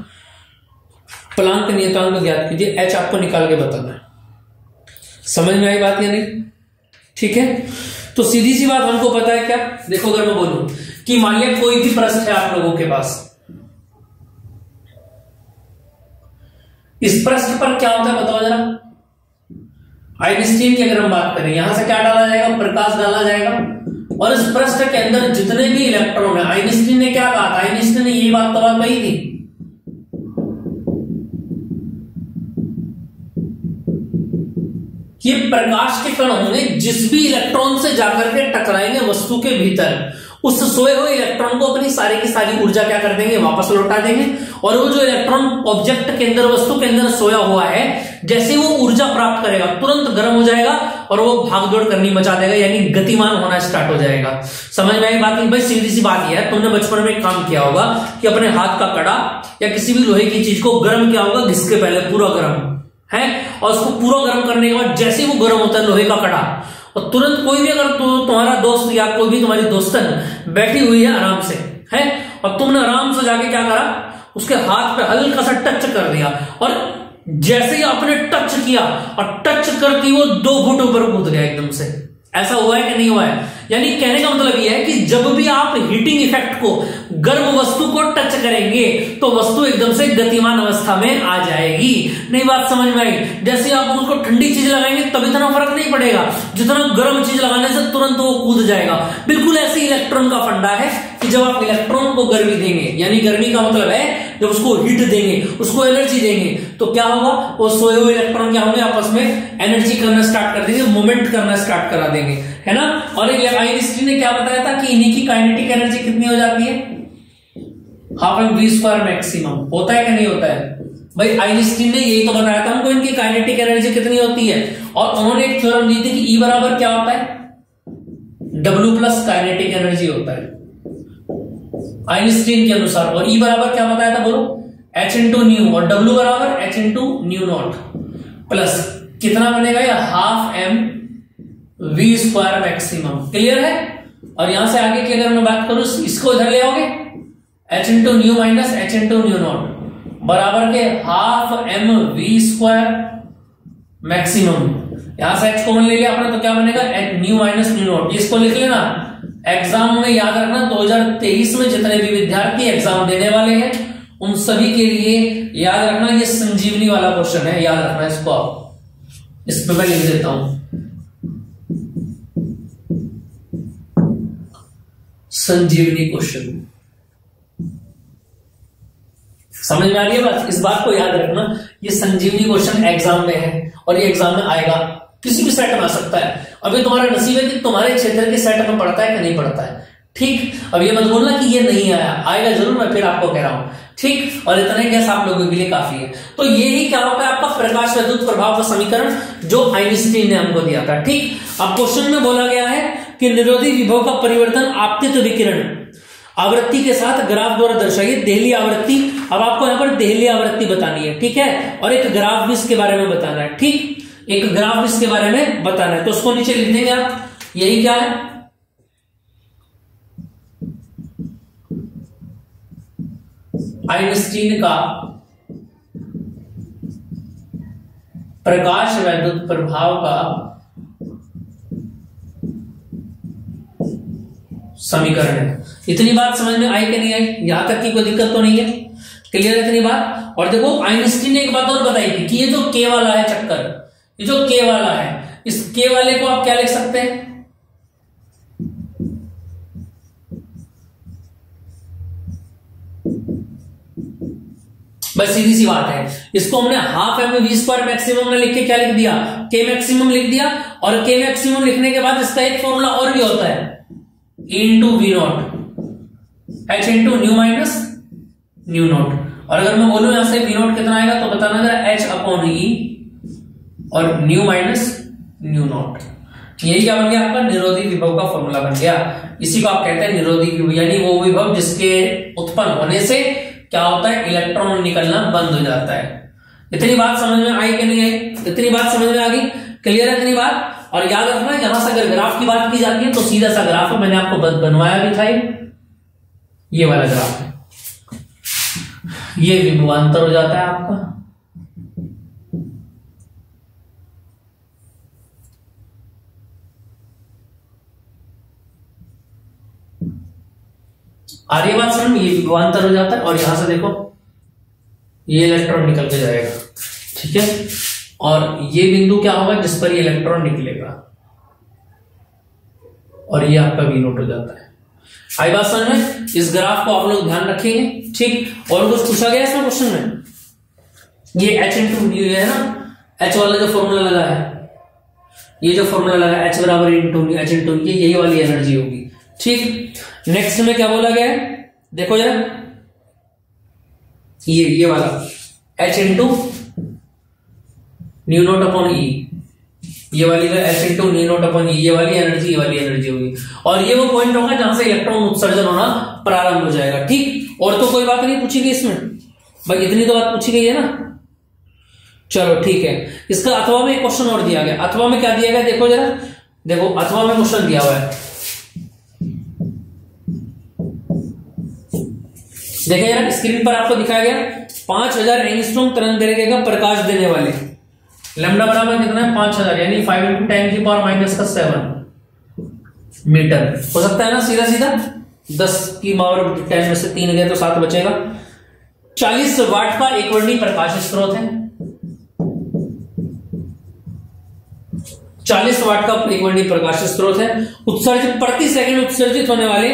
ज्ञात कीजिए। एच आपको निकाल के बताना है। समझ में आई बात या नहीं, ठीक है। तो सीधी सी बात हमको पता है क्या, देखो अगर मैं बोलूं कि मान लिया कोई भी पृष्ठ है आप लोगों के पास, इस पृष्ठ पर क्या होता है बताओ जरा। आइंस्टीन की अगर हम बात करें, यहां से क्या डाला जाएगा, प्रकाश डाला जाएगा और इस पृष्ठ के अंदर जितने भी इलेक्ट्रॉन है, आइंस्टीन ने क्या कहा था, आइंस्टीन ने ये बात तो कही थी कि प्रकाश के कण होंगे जिस भी इलेक्ट्रॉन से जाकर के टकराएंगे वस्तु के भीतर, उस सोए हुए इलेक्ट्रॉन को अपनी सारी की सारी ऊर्जा क्या कर देंगे, वापस लौटा देंगे। और वो जो इलेक्ट्रॉन ऑब्जेक्ट के अंदर, वस्तु के अंदर सोया हुआ है, जैसे वो ऊर्जा प्राप्त करेगा तुरंत गर्म हो जाएगा और वो भागदौड़ करनी मचा देगा, यानी गतिमान होना स्टार्ट हो जाएगा। समझ में आई बात नहीं भाई, सीधी सी बात यह है, तुमने बचपन में काम किया होगा कि अपने हाथ का कड़ा या किसी भी लोहे की चीज को गर्म किया होगा, घिसके पहले पूरा गर्म है, और उसको पूरा गर्म करने के बाद जैसे ही वो गर्म होता है लोहे का कड़ा, और तुरंत कोई भी अगर तुम्हारा दोस्त या कोई भी तुम्हारी दोस्तन बैठी हुई है आराम से है, और तुमने आराम से जाके क्या करा, उसके हाथ पे हल्का सा टच कर दिया और जैसे ही आपने टच किया और टच करती वो 2 फुट ऊपर कूद गया एकदम से। ऐसा हुआ है कि नहीं हुआ है? यानी कहने का मतलब यह है कि जब भी आप हीटिंग इफेक्ट को, गर्म वस्तु को टच करेंगे तो वस्तु एकदम से गतिमान अवस्था में आ जाएगी। नहीं बात समझ में आई? जैसे आप उसको ठंडी चीज लगाएंगे तब इतना फर्क नहीं पड़ेगा जितना गर्म चीज लगाने से तुरंत वो कूद जाएगा। बिल्कुल ऐसे इलेक्ट्रॉन का फंडा है कि जब आप इलेक्ट्रॉन को गर्मी देंगे, यानी गर्मी का मतलब है जब उसको हीट देंगे, उसको एनर्जी देंगे, तो क्या होगा, वो सोए हुए इलेक्ट्रॉन क्या होंगे, आपस में एनर्जी करना स्टार्ट कर देंगे, मूवमेंट करना स्टार्ट करा देंगे, है ना। और आइंस्टीन ने क्या बताया था कि इन्हीं की काइनेटिक एनर्जी कितनी हो जाती है, 12 mv² मैक्सिमम। होता है कि नहीं होता है भाई? आइंस्टीन ने यही तो बताया था हमको, इनकी काइनेटिक एनर्जी कितनी होती है। और उन्होंने एक थ्योरम दी थी कि E बराबर क्या होता है, W प्लस काइनेटिक एनर्जी होता है आइंस्टीन के अनुसार। और E बराबर क्या बताया था, बोलो, H इंटू न्यू, और W बराबर H into new not plus कितना बनेगा, या 12 mv² मैक्सिमम। क्लियर है? और यहां से आगे की अगर मैं बात करूं, इसको इधर ले आओगे, H into nu minus H into new not बराबर के 12 mv² मैक्सिमम। यहां से H कॉमन ले लिया आपने तो क्या बनेगा, न्यू माइनस न्यू नॉट। इसको लिख लेना, एग्जाम में याद रखना, 2023 में जितने भी विद्यार्थी एग्जाम देने वाले हैं उन सभी के लिए याद रखना, ये संजीवनी वाला क्वेश्चन है, याद रखना इसको। आप इस पे मैं लिख देता हूं, संजीवनी क्वेश्चन। समझ में आ रही है बात? इस बात को याद रखना, ये संजीवनी क्वेश्चन एग्जाम में है और ये एग्जाम में आएगा, किसी भी सेट में आ सकता है। अभी तुम्हारा नसीब है कि तुम्हारे क्षेत्र के सेट में पढ़ता है कि नहीं पढ़ता है, ठीक। अब ये मत बोलना कि ये नहीं आया, आएगा जरूर, मैं फिर आपको कह रहा हूं, ठीक। और इतने गैस आप लोगों के लिए काफी है। तो ये ही क्या होता है आपका प्रकाश विद्युत प्रभाव का समीकरण जो आइंस्टीन ने हमको दिया था, ठीक। अब क्वेश्चन में बोला गया है कि निरोधी विभव का परिवर्तन आपतित विकिरण आवृत्ति के साथ ग्राफ द्वारा दर्शाइए। देहली आवृत्ति, अब आपको यहां पर देहली आवृत्ति बतानी है, ठीक है, और एक ग्राफ भी इसके बारे में बताना है, ठीक। एक ग्राफ भी इसके बारे में बताना है, तो उसको नीचे लिख देंगे आप। यही क्या है, आइंस्टीन का प्रकाश विद्युत प्रभाव का समीकरण है। इतनी बात समझ में आई कि नहीं आई? यहां तक की कोई दिक्कत तो नहीं है? क्लियर है इतनी बात? और देखो आइंस्टीन ने एक बात और बताई थी कि ये जो के वाला है चक्कर, ये जो के वाला है, इस के वाले को आप क्या लिख सकते हैं, बस सीधी सी बात है। इसको हमने 12 mv² मैक्सिमम में लिख के क्या लिख दिया, के मैक्सिमम लिख दिया। और के मैक्सिमम लिखने के बाद इसका एक फॉर्मूला और भी होता है, E into V naught, H into nu minus nu naught. और अगर मैं बोलूं यहां से वी नॉट कितना आएगा तो बताना जरा, H अपॉन E और न्यू माइनस न्यू नॉट। यही क्या बन गया आपका, निरोधी विभव का फॉर्मूला बन गया। इसी को आप कहते हैं निरोधी विभव, यानी वो विभव जिसके उत्पन्न होने से क्या होता है, इलेक्ट्रॉन निकलना बंद हो जाता है। इतनी बात समझ में आई कि नहीं आई? इतनी बात समझ में आ गई? क्लियर है इतनी बात? और याद रखना, यहां से अगर ग्राफ की बात की जाती है तो सीधा सा ग्राफ है, मैंने आपको बनवाया भी था, ये वाला ग्राफ है, ये विभवांतर हो जाता है आपका। आ रही है बात समझ में? ये विभवांतर हो जाता है और यहां से देखो ये इलेक्ट्रॉन निकल के जाएगा, ठीक है। और ये बिंदु क्या होगा जिस पर ये इलेक्ट्रॉन निकलेगा, और ये आपका वी नोट हो जाता है। आई बात समझ में? इस ग्राफ को आप लोग ध्यान रखेंगे, ठीक। और कुछ पूछा गया इसमें क्वेश्चन में, ये H इंटू न्यू है ना, H वाला जो फॉर्मूला लगा है, ये जो फॉर्मूला लगा है H बराबर into new, H into new, यही वाली एनर्जी होगी, ठीक। नेक्स्ट में क्या बोला गया है, देखो जरा, ये वाला H into new not upon E, ये वाली H into new not upon E, ये वाली एनर्जी होगी। और ये वो पॉइंट होगा जहां से इलेक्ट्रॉन उत्सर्जन होना प्रारंभ हो जाएगा, ठीक। और तो कोई बात नहीं पूछी गई इसमें भाई, इतनी तो बात पूछी गई है ना। चलो ठीक है, इसका अथवा में एक क्वेश्चन और दिया गया। अथवा में क्या दिया गया, देखो जरा, देखो अथवा में क्वेश्चन दिया हुआ है, देखिए जरा स्क्रीन पर आपको दिखाया गया 5000 एंगस्ट्रॉम तरंग दैर्घ्य का प्रकाश देने वाले लैम्डा बराबर कितना है 5000 यानी 5 × 10⁻⁻⁷ मीटर हो सकता है ना सीधा सीधा 10 की पावर 10 में से 3 गए तो 7 बचेगा। 40 वाट का एकवर्णी प्रकाश स्रोत है। 40 वाट का एकवर्णी प्रकाश स्रोत है। उत्सर्जित प्रति सेकंड उत्सर्जित होने वाले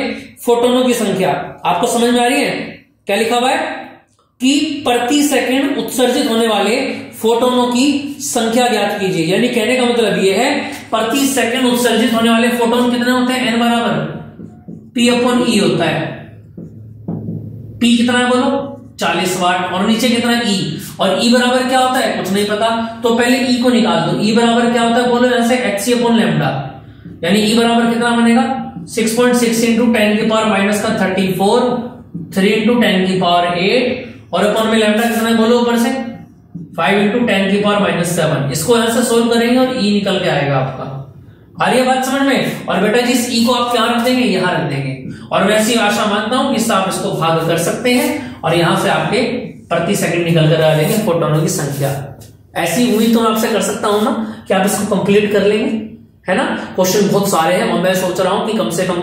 फोटोनों की संख्या आपको समझ में आ रही है? क्या लिखा हुआ है कि प्रति सेकंड उत्सर्जित होने वाले फोटोनों की संख्या ज्ञात कीजिए। यानी कहने का मतलब यह है प्रति सेकंड उत्सर्जित होने वाले फोटोन कितने होते हैं? n बराबर P/E होता है। P कितना है बोलो? 40 वाट। और नीचे कितना है? E। और E बराबर क्या होता है? कुछ नहीं पता, तो पहले E को निकाल दो। E बराबर क्या होता है बोलो? यहां से hc/λ, यानी E बराबर कितना बनेगा? 6.6 × 10⁻⁻34 3 × 10⁸ और अपन में लैम्डा कितना है बोलो? ऊपर से 5 × 10⁻⁷। इसको यहां से सोल्व करेंगे और E निकल के आएगा आपका। आ रही है बात समझ में? और बेटा जिस E को आप क्या रख देंगे? यहां रख देंगे। और वैसी आशा मानता हूं कि इससे आप इसको भाग कर सकते हैं और यहां से आपके प्रति सेकंड निकल कर आ जाएंगे फोटोनों की संख्या। ऐसी उम्मीद तो मैं आपसे कर सकता हूं ना कि आप इसको कंप्लीट कर लेंगे, है ना? क्वेश्चन बहुत सारे हैं और मैं सोच रहा हूं कि कम से कम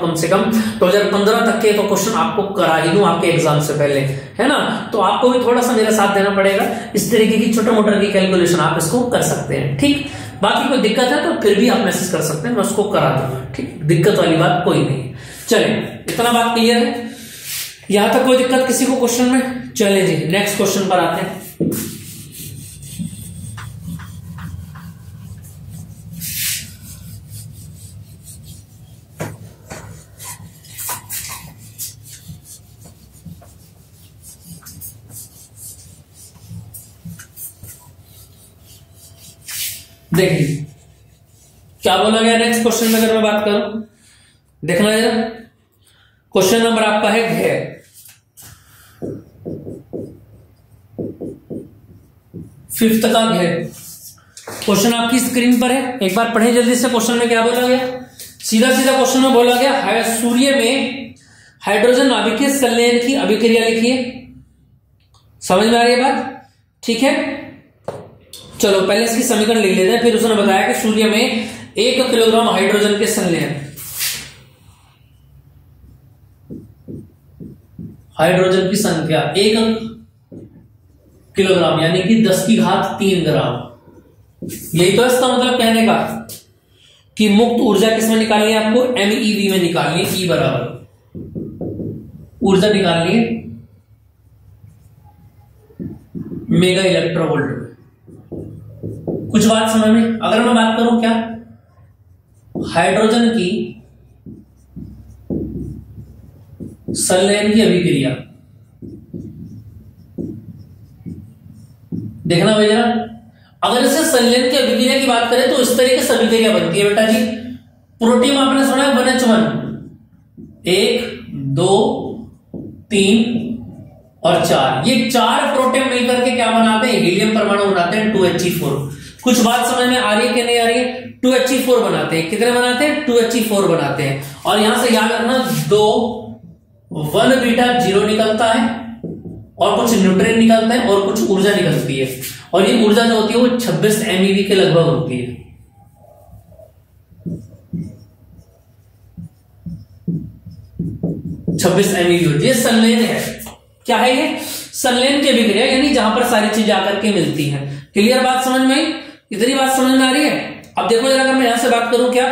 2015 तक के तो क्वेश्चन आपको करा ही दूं आपके एग्जाम से पहले, है ना? तो आपको भी थोड़ा सा मेरा साथ देना पड़ेगा। इस तरीके की छोटे मोटे की कैलकुलेशन आप इसको कर सकते हैं, ठीक? बाकी कोई दिक्कत है तो फिर भी आप मैसेज कर सकते हैं, मैं उसको करा दूंगा, ठीक? दिक्कत वाली बात कोई नहीं। चले, इतना बात क्लियर है? यहां तक कोई दिक्कत किसी को क्वेश्चन में? चले जी नेक्स्ट क्वेश्चन पर आते हैं। देखिए क्या बोला गया नेक्स्ट क्वेश्चन में, अगर मैं बात करूं, देखना जरा। क्वेश्चन नंबर आपका है घ, फिफ्थ का घ। क्वेश्चन आपकी स्क्रीन पर है, एक बार पढ़े जल्दी से। क्वेश्चन में क्या बोला गया? सीधा सीधा क्वेश्चन में बोला गया सूर्य में हाइड्रोजन नाभिकीय संलयन की अभिक्रिया लिखिए। समझ में आ रही है बात? ठीक है, चलो पहले इसकी समीकरण लिख लेते हैं। फिर उसने बताया कि सूर्य में 1 किलोग्राम हाइड्रोजन के संलयन, हाइड्रोजन की संख्या 1 किलोग्राम यानी कि 10⁻³ ग्राम। यही तो इसका मतलब कहने का कि मुक्त ऊर्जा किसमें निकालनी है आपको? MeV में निकालनी है। E बराबर ऊर्जा निकालनी है मेगा इलेक्ट्रोवोल्ट में। कुछ बात समझ में? अगर मैं बात करूं क्या हाइड्रोजन की संलयन की अभिक्रिया, देखना भाई जरा। अगर इसे संलयन की अभिक्रिया की बात करें तो इस तरीके से अभिक्रिया बनती है बेटा जी। प्रोटीन आपने सुना है 1H1, 1 2 3 और 4, ये 4 प्रोटॉन मिलकर के क्या बनाते हैं? हीलियम परमाणु बनाते हैं 2He4। कुछ बात समझ में आ रही है कि नहीं आ रही है? 2He4 बनाते हैं। कितने बनाते हैं? 2He4 बनाते हैं। और यहां से याद रखना 2 1 बीटा 0 निकलता है और कुछ न्यूट्रॉन निकलता है और कुछ ऊर्जा निकलती है। और ये ऊर्जा जो होती है वो 26 MeV के लगभग होती है। 26 MeV होती है। संलयन है, क्या है ये? संलयन की अभिक्रिया, यानी जहां पर सारी चीजें आकर के मिलती हैं। क्लियर बात समझ में आई? इतनी बात समझ में आ रही है? अब देखो जरा, अगर मैं यहां से बात करूं क्या,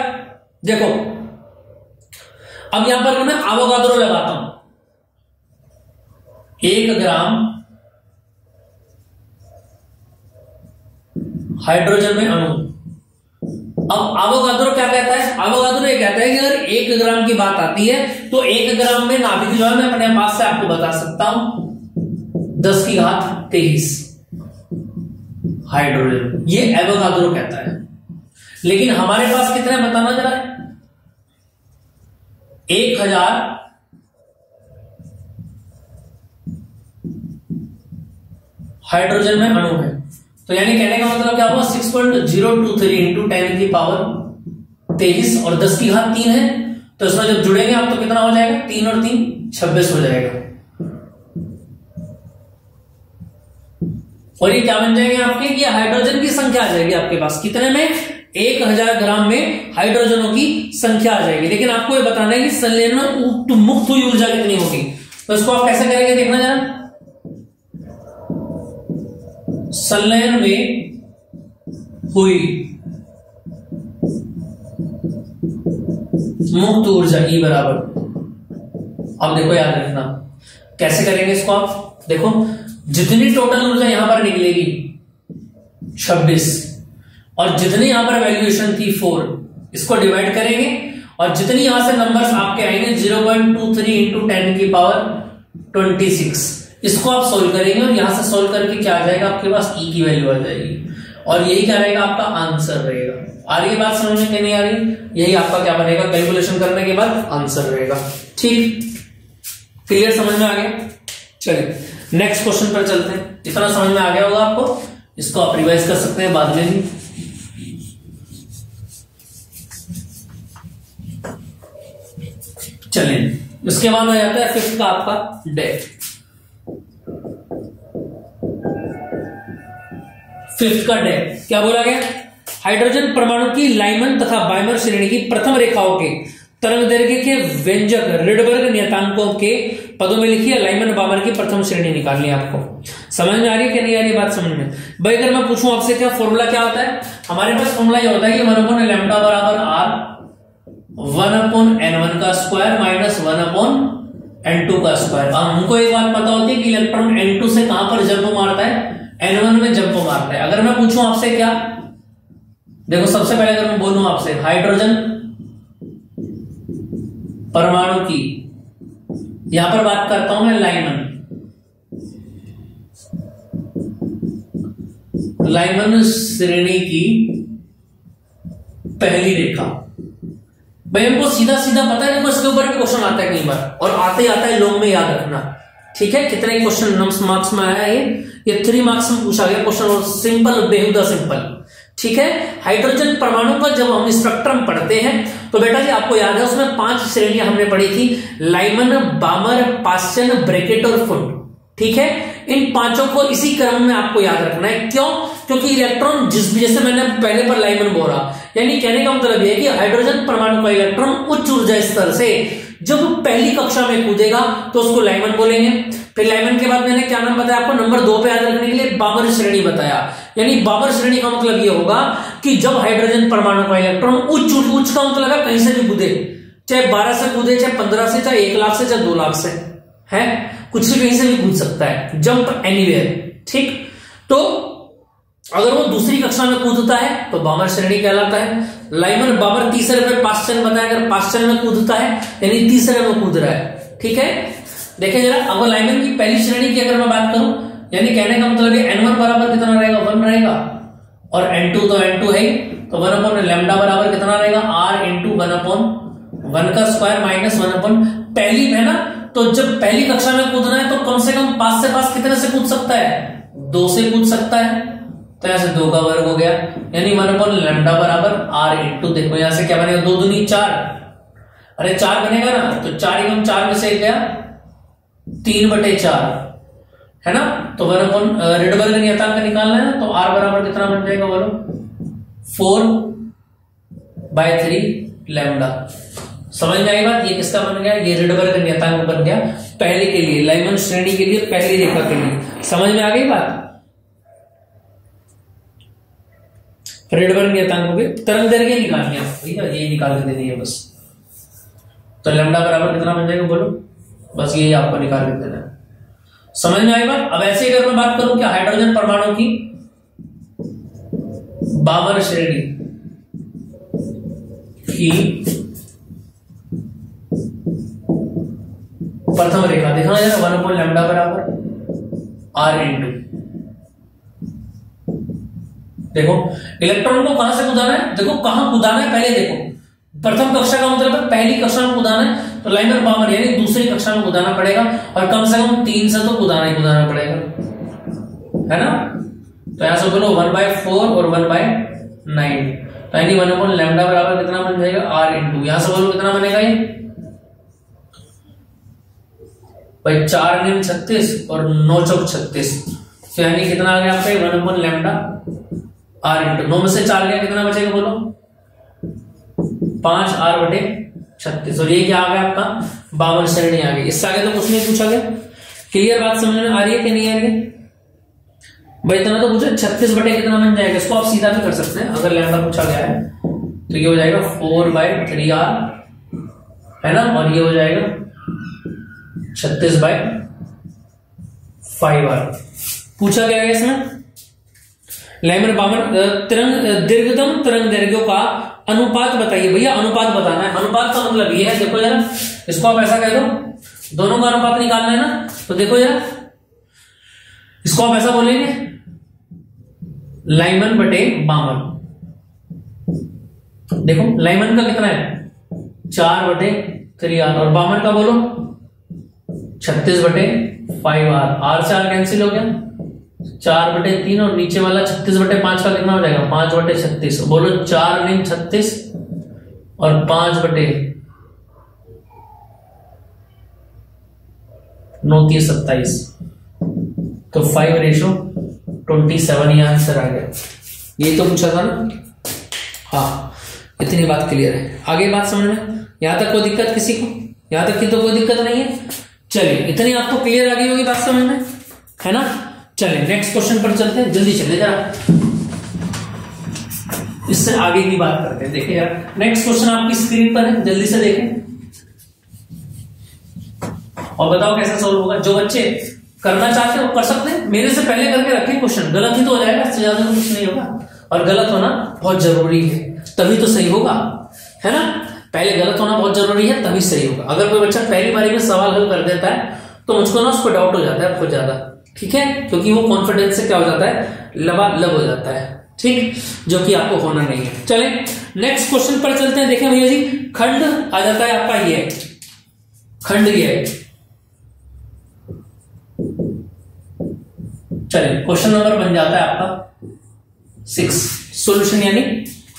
देखो अब यहां पर मैं एवोगाड्रो लगाता हूं। 1 ग्राम हाइड्रोजन में अणु। अब एवोगाड्रो क्या कहता है? एवोगाड्रो ये कहता है कि अगर 1 ग्राम की बात आती है तो 1 ग्राम में नाभिक जो है मैं अपने पास से आपको बता सकता हूं 10⁻23 हाइड्रोजन, ये एवोगाड्रो कहता है। लेकिन हमारे पास कितने बताना जरा? 1000 हाइड्रोजन में अणु है। तो यानी कहने का मतलब क्या हुआ? 6.023 इंटू 10⁻23 और 10⁻³ है। तो इसमें जब जुड़ेंगे आप तो कितना हो जाएगा? 3 और 3 26 हो जाएगा। और ये क्या बन जाएंगे आपके, ये हाइड्रोजन की संख्या आ जाएगी आपके पास, कितने में, 1000 ग्राम में हाइड्रोजनों की संख्या आ जाएगी। लेकिन आपको ये बताना है कि संलयन में मुक्त हुई ऊर्जा कितनी होगी, तो इसको आप कैसे करेंगे देखना जरा। संलयन में हुई मुक्त ऊर्जा E बराबर, अब देखो याद रखना कैसे करेंगे इसको। आप देखो जितनी टोटल ऊर्जा यहां पर निकलेगी 26 और जितनी यहां पर वैल्यूएशन थी 4, इसको डिवाइड करेंगे और जितनी यहां से नंबर्स आपके आएंगे 0.23 इंटू 10 की पावर 26, इसको आप सोल्व करेंगे और यहां से सोल्व करके क्या आ जाएगा आपके पास, E की वैल्यू आ जाएगी और यही क्या रहेगा आपका आंसर रहेगा। आ रही है बात समझ में कि नहीं आ रही, यही आपका क्या बनेगा, कैलकुलेशन करने के बाद आंसर रहेगा। ठीक, क्लियर, समझ में आ गया। चलिए नेक्स्ट क्वेश्चन पर चलते हैं। इतना समझ में आ गया होगा आपको, इसको आप रिवाइज कर सकते हैं बाद में भी। चलिए इसके बाद हो जाता है फिफ्थ का आपका डेथ। फिफ्थ का डेथ क्या बोला गया, हाइड्रोजन परमाणु की लाइमन तथा बाइमर श्रेणी की प्रथम रेखाओं के तरंग दैर्घ्य के व्यंजक रिडबर्ग नियतांकों के पदों में लिखिए। लाइमन बामर की प्रथम श्रेणी निकालनी है आपको। समझ में आ रही है कि नहीं आ रही बात समझ में भाई। अगर मैं पूछूं आपसे क्या फॉर्मूला क्या होता है, हमारे पास फॉर्मूला ये होता है कि 1/λ बराबर r 1/n1 का स्क्वायर माइनस 1/n2 का स्क्वायर। और हमको एक बात पता होती है कि इलेक्ट्रॉन n2 से कहां पर जंप मारता है, n1 में जंप मारता है। अगर मैं पूछूं आपसे क्या, देखो सबसे पहले अगर मैं बोलूं आपसे हाइड्रोजन परमाणु की, यहां पर बात करता हूं मैं लाइमन श्रेणी की पहली रेखा। भाई हमको सीधा सीधा पता है, देखो इसके ऊपर भी क्वेश्चन आता है कई बार और आते ही आता है लोग में, याद रखना। ठीक है, कितने क्वेश्चन मार्क्स में आया है, ये 3 मार्क्स में पूछा गया क्वेश्चन और सिंपल, बेहुदा सिंपल। ठीक है, हाइड्रोजन परमाणु का जब हम स्पेक्ट्रम पढ़ते हैं तो बेटा जी आपको याद है उसमें 5 श्रेणियां हमने पढ़ी थी, लाइमन, बामर, पास्चन, ब्रैकेट और फुंड। ठीक है, इन पांचों को इसी क्रम में आपको याद रखना है। क्यों? क्योंकि इलेक्ट्रॉन जैसे मैंने पहले पर लाइमन बोला, यानी कहने का मतलब यह कि हाइड्रोजन परमाणु का इलेक्ट्रॉन उच्च ऊर्जा स्तर से जब पहली कक्षा में कूदेगा तो उसको लाइमन बोलेंगे। फिर लाइमन के बाद मैंने क्या नाम बताया आपको, नंबर 2 पे याद रखने के लिए बामर श्रेणी बताया। यानी बामर श्रेणी का मतलब यह होगा कि जब हाइड्रोजन परमाणु का इलेक्ट्रॉन उच्च का मतलब है कहीं से भी कूदे, चाहे 12 से कूदे, चाहे 15 से, चाहे 1 लाख से, चाहे 2 लाख से, है कुछ भी कहीं से भी कूद सकता है, जंप एनीवेयर। ठीक, तो अगर वो दूसरी कक्षा में कूदता है तो बामर श्रेणी कहलाता है। लाइमन, बामर तीसरे में, पास्चन बताया, अगर पास्चन में कूदता है यानी तीसरे में कूद रहा है। ठीक है, देखिए जरा, अगर लाइमन की पहली श्रेणी की अगर मैं बात करूं, यानी कहने का मतलब है n1 बराबर कितना रहेगा, 1 रहेगा, और n2 तो n2 है, तो 1/λ बराबर कितना रहेगा, r इंटू 1/1 का स्क्वायर माइनस 1/, पहली है ना, तो जब पहली कक्षा में कूदना है तो कम से कम 5 से 5 कितने से कूद सकता है, 2 से कूद सकता है, तो यहां से 2 का वर्ग हो गया, यानी 1/λ बराबर r इंटू, देखो यहां से क्या बनेगा, 2 दूनी 4, अरे 4 बनेगा ना, तो 4 × 4 में से गया 3/4, है ना, तो रिडबर्ग नियतांक निकालना है, तो r बराबर कितना बन जाएगा बोलो, 4/3λ। समझ में आई बात, ये किसका बन गया, ये रिडबर्ग नियतांक बन गया पहले के लिए, लाइमन श्रेणी के लिए, पहली रेखा के लिए। समझ में आ गई बात, रिडबर्ग नियतांकों की तरंग दैर्घ्य निकालनी है आपको, ठीक है, ये निकाल के देनी है बस। तो लैम्डा बराबर कितना बन जाएगा बोलो, बस यही आपको निकाल के देना है। समझ में आई बात। अब ऐसे अगर मैं बात करूं क्या, हाइड्रोजन परमाणु की बामर श्रेणी की प्रथम रेखा देखना जरा, 1/λ बराबर r इंटू, देखो इलेक्ट्रॉन को कहां से कूदाना है, देखो कहां कूदाना है पहले देखो, प्रथम कक्षा का मतलब है पहली कक्षा में कूदाना है, तो लाइमन बामर यानी दूसरी कक्षा में कूदाना पड़ेगा, और कम से कम 3 से तो कूदाना ही कूदाना पड़ेगा, है ना। तो यहां से बोलो 1/4 और 1/9, तो यानी 1/λ बराबर कितना बन जाएगा, r इंटू, यहां से बोलो कितना बनेगा ये भाई, 4 × 36 और 9 × 36, तो यानी कितना आ गया आपका 1 लैम्डा आर इंटू 9 में से 4 गया, कितना बचेगा बोलो 5 आर बटे 36। और ये क्या आ गया आपका 52 श्रेणी आ गई। इससे आगे तो कुछ नहीं पूछा गया। क्लियर बात समझ में आ रही है कि नहीं आ रही है भाई? इतना तो पूछा 36 बटे कितना बन जाएगा, इसको आप सीधा भी कर सकते हैं अगर लैम्डा पूछा गया है तो ये हो जाएगा 4/3r है ना, और ये हो जाएगा 36/5r। पूछा गया है इसमें लैम्डा 52 दीर्घतम तरंग दैर्घ्यों का अनुपात बताइए। भैया अनुपात बताना है। अनुपात का मतलब ये है, देखो जरा, इसको आप ऐसा कह दो, दोनों का अनुपात निकालना है ना, तो देखो जरा इसको आप ऐसा बोलेंगे लाइमन बटे बामन। देखो लाइमन का कितना है 4/3r और बामन का बोलो 36/5r। r से r कैंसिल हो गया 4/3 और नीचे वाला 36/5 का कितना हो जाएगा 5/36। बोलो 4 × 36 और 5/9=27 तो 5:27 ये आंसर आ गया। ये तो पूछा था ना। हाँ इतनी बात क्लियर है। आगे बात समझ में यहां तक कोई दिक्कत किसी को? यहां तक की तो कोई दिक्कत नहीं है। चलिए इतनी आपको क्लियर आ गई होगी बात समझ में, है ना। चलिए नेक्स्ट क्वेश्चन पर चलते हैं, जल्दी चले जरा, इससे आगे की बात करते हैं। देखिए यार नेक्स्ट क्वेश्चन आपकी स्क्रीन पर है, जल्दी से देखें और बताओ कैसे सोल्व होगा। जो बच्चे करना चाहते हैं वो कर सकते हैं, मेरे से पहले करके रखें क्वेश्चन, गलत ही तो हो जाएगा, इससे ज्यादा तो कुछ नहीं होगा। और गलत होना बहुत जरूरी है तभी तो सही होगा, है ना। पहले गलत होना बहुत जरूरी है तभी सही होगा। अगर कोई बच्चा पहली बारी में सवाल हल कर देता है तो मुझको ना उसको डाउट हो जाता है बहुत ज्यादा, ठीक है, क्योंकि वो कॉन्फिडेंस से क्या हो जाता है लबालब हो जाता है, ठीक, जो कि आपको होना नहीं है। चले नेक्स्ट क्वेश्चन पर चलते हैं। देखें भैया जी खंड आ जाता है आपका ये खंड ये है। चलिए क्वेश्चन नंबर बन जाता है आपका 6 सॉल्यूशन। यानी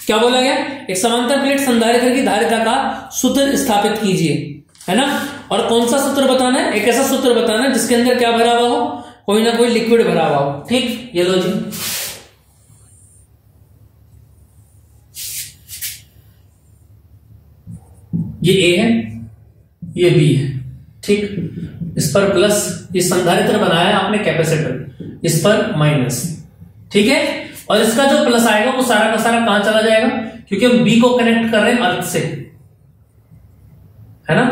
क्या बोला गया, एक समांतर प्लेट संधारित्र की धारिता का सूत्र स्थापित कीजिए, है ना। और कौन सा सूत्र बताना है, एक ऐसा सूत्र बताना है जिसके अंदर क्या भरा हुआ हो, कोई ना कोई लिक्विड भरा हुआ हो, ठीक। ये लो जी, ये ए है ये बी है, ठीक। इस पर प्लस, ये संधारित्र बनाया है आपने कैपेसिटर, इस पर माइनस, ठीक है। और इसका जो प्लस आएगा वो सारा का सारा कहां चला जाएगा, क्योंकि हम बी को कनेक्ट कर रहे हैं अर्थ से, है ना।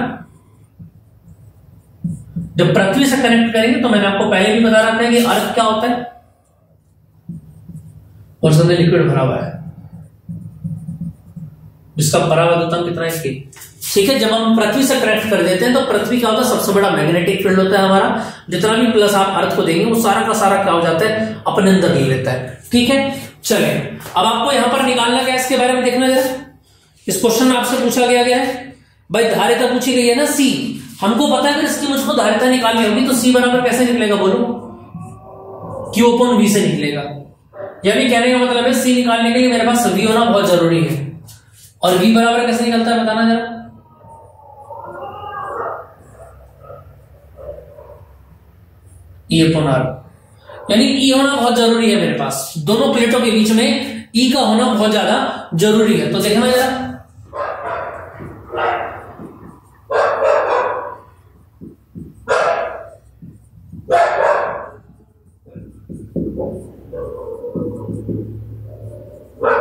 जब पृथ्वी से कनेक्ट करेंगे तो मैंने आपको पहले भी बता रखा है कि अर्थ क्या होता है, और उसमें लिक्विड भरा हुआ है जिसका परावर्तन कितना है इसकी, ठीक है। जब हम पृथ्वी से कनेक्ट कर देते हैं तो पृथ्वी क्या होता है, सबसे बड़ा मैग्नेटिक फील्ड होता है हमारा। जितना भी प्लस आप अर्थ को देंगे वो सारा का सारा क्या हो जाता है, अपने अंदर ले लेता है, ठीक है। चले अब आपको यहां पर निकालना क्या है, इसके बारे में देखना जरा। इस क्वेश्चन में आपसे पूछा गया है भाई धारिता पूछी गई है ना सी, हमको पता है अगर इसकी मुझको धारिता निकालनी होगी तो सी बराबर कैसे निकलेगा बोलो, Q अपॉन V से निकलेगा। यानी कहने का मतलब है सी निकालने के लिए मेरे पास V होना बहुत जरूरी है। और V बराबर कैसे निकलता है बताना जरा। E अपॉन R, यानी E होना बहुत जरूरी है मेरे पास, दोनों प्लेटों के बीच में E का होना बहुत ज्यादा जरूरी है। तो देखना जरा,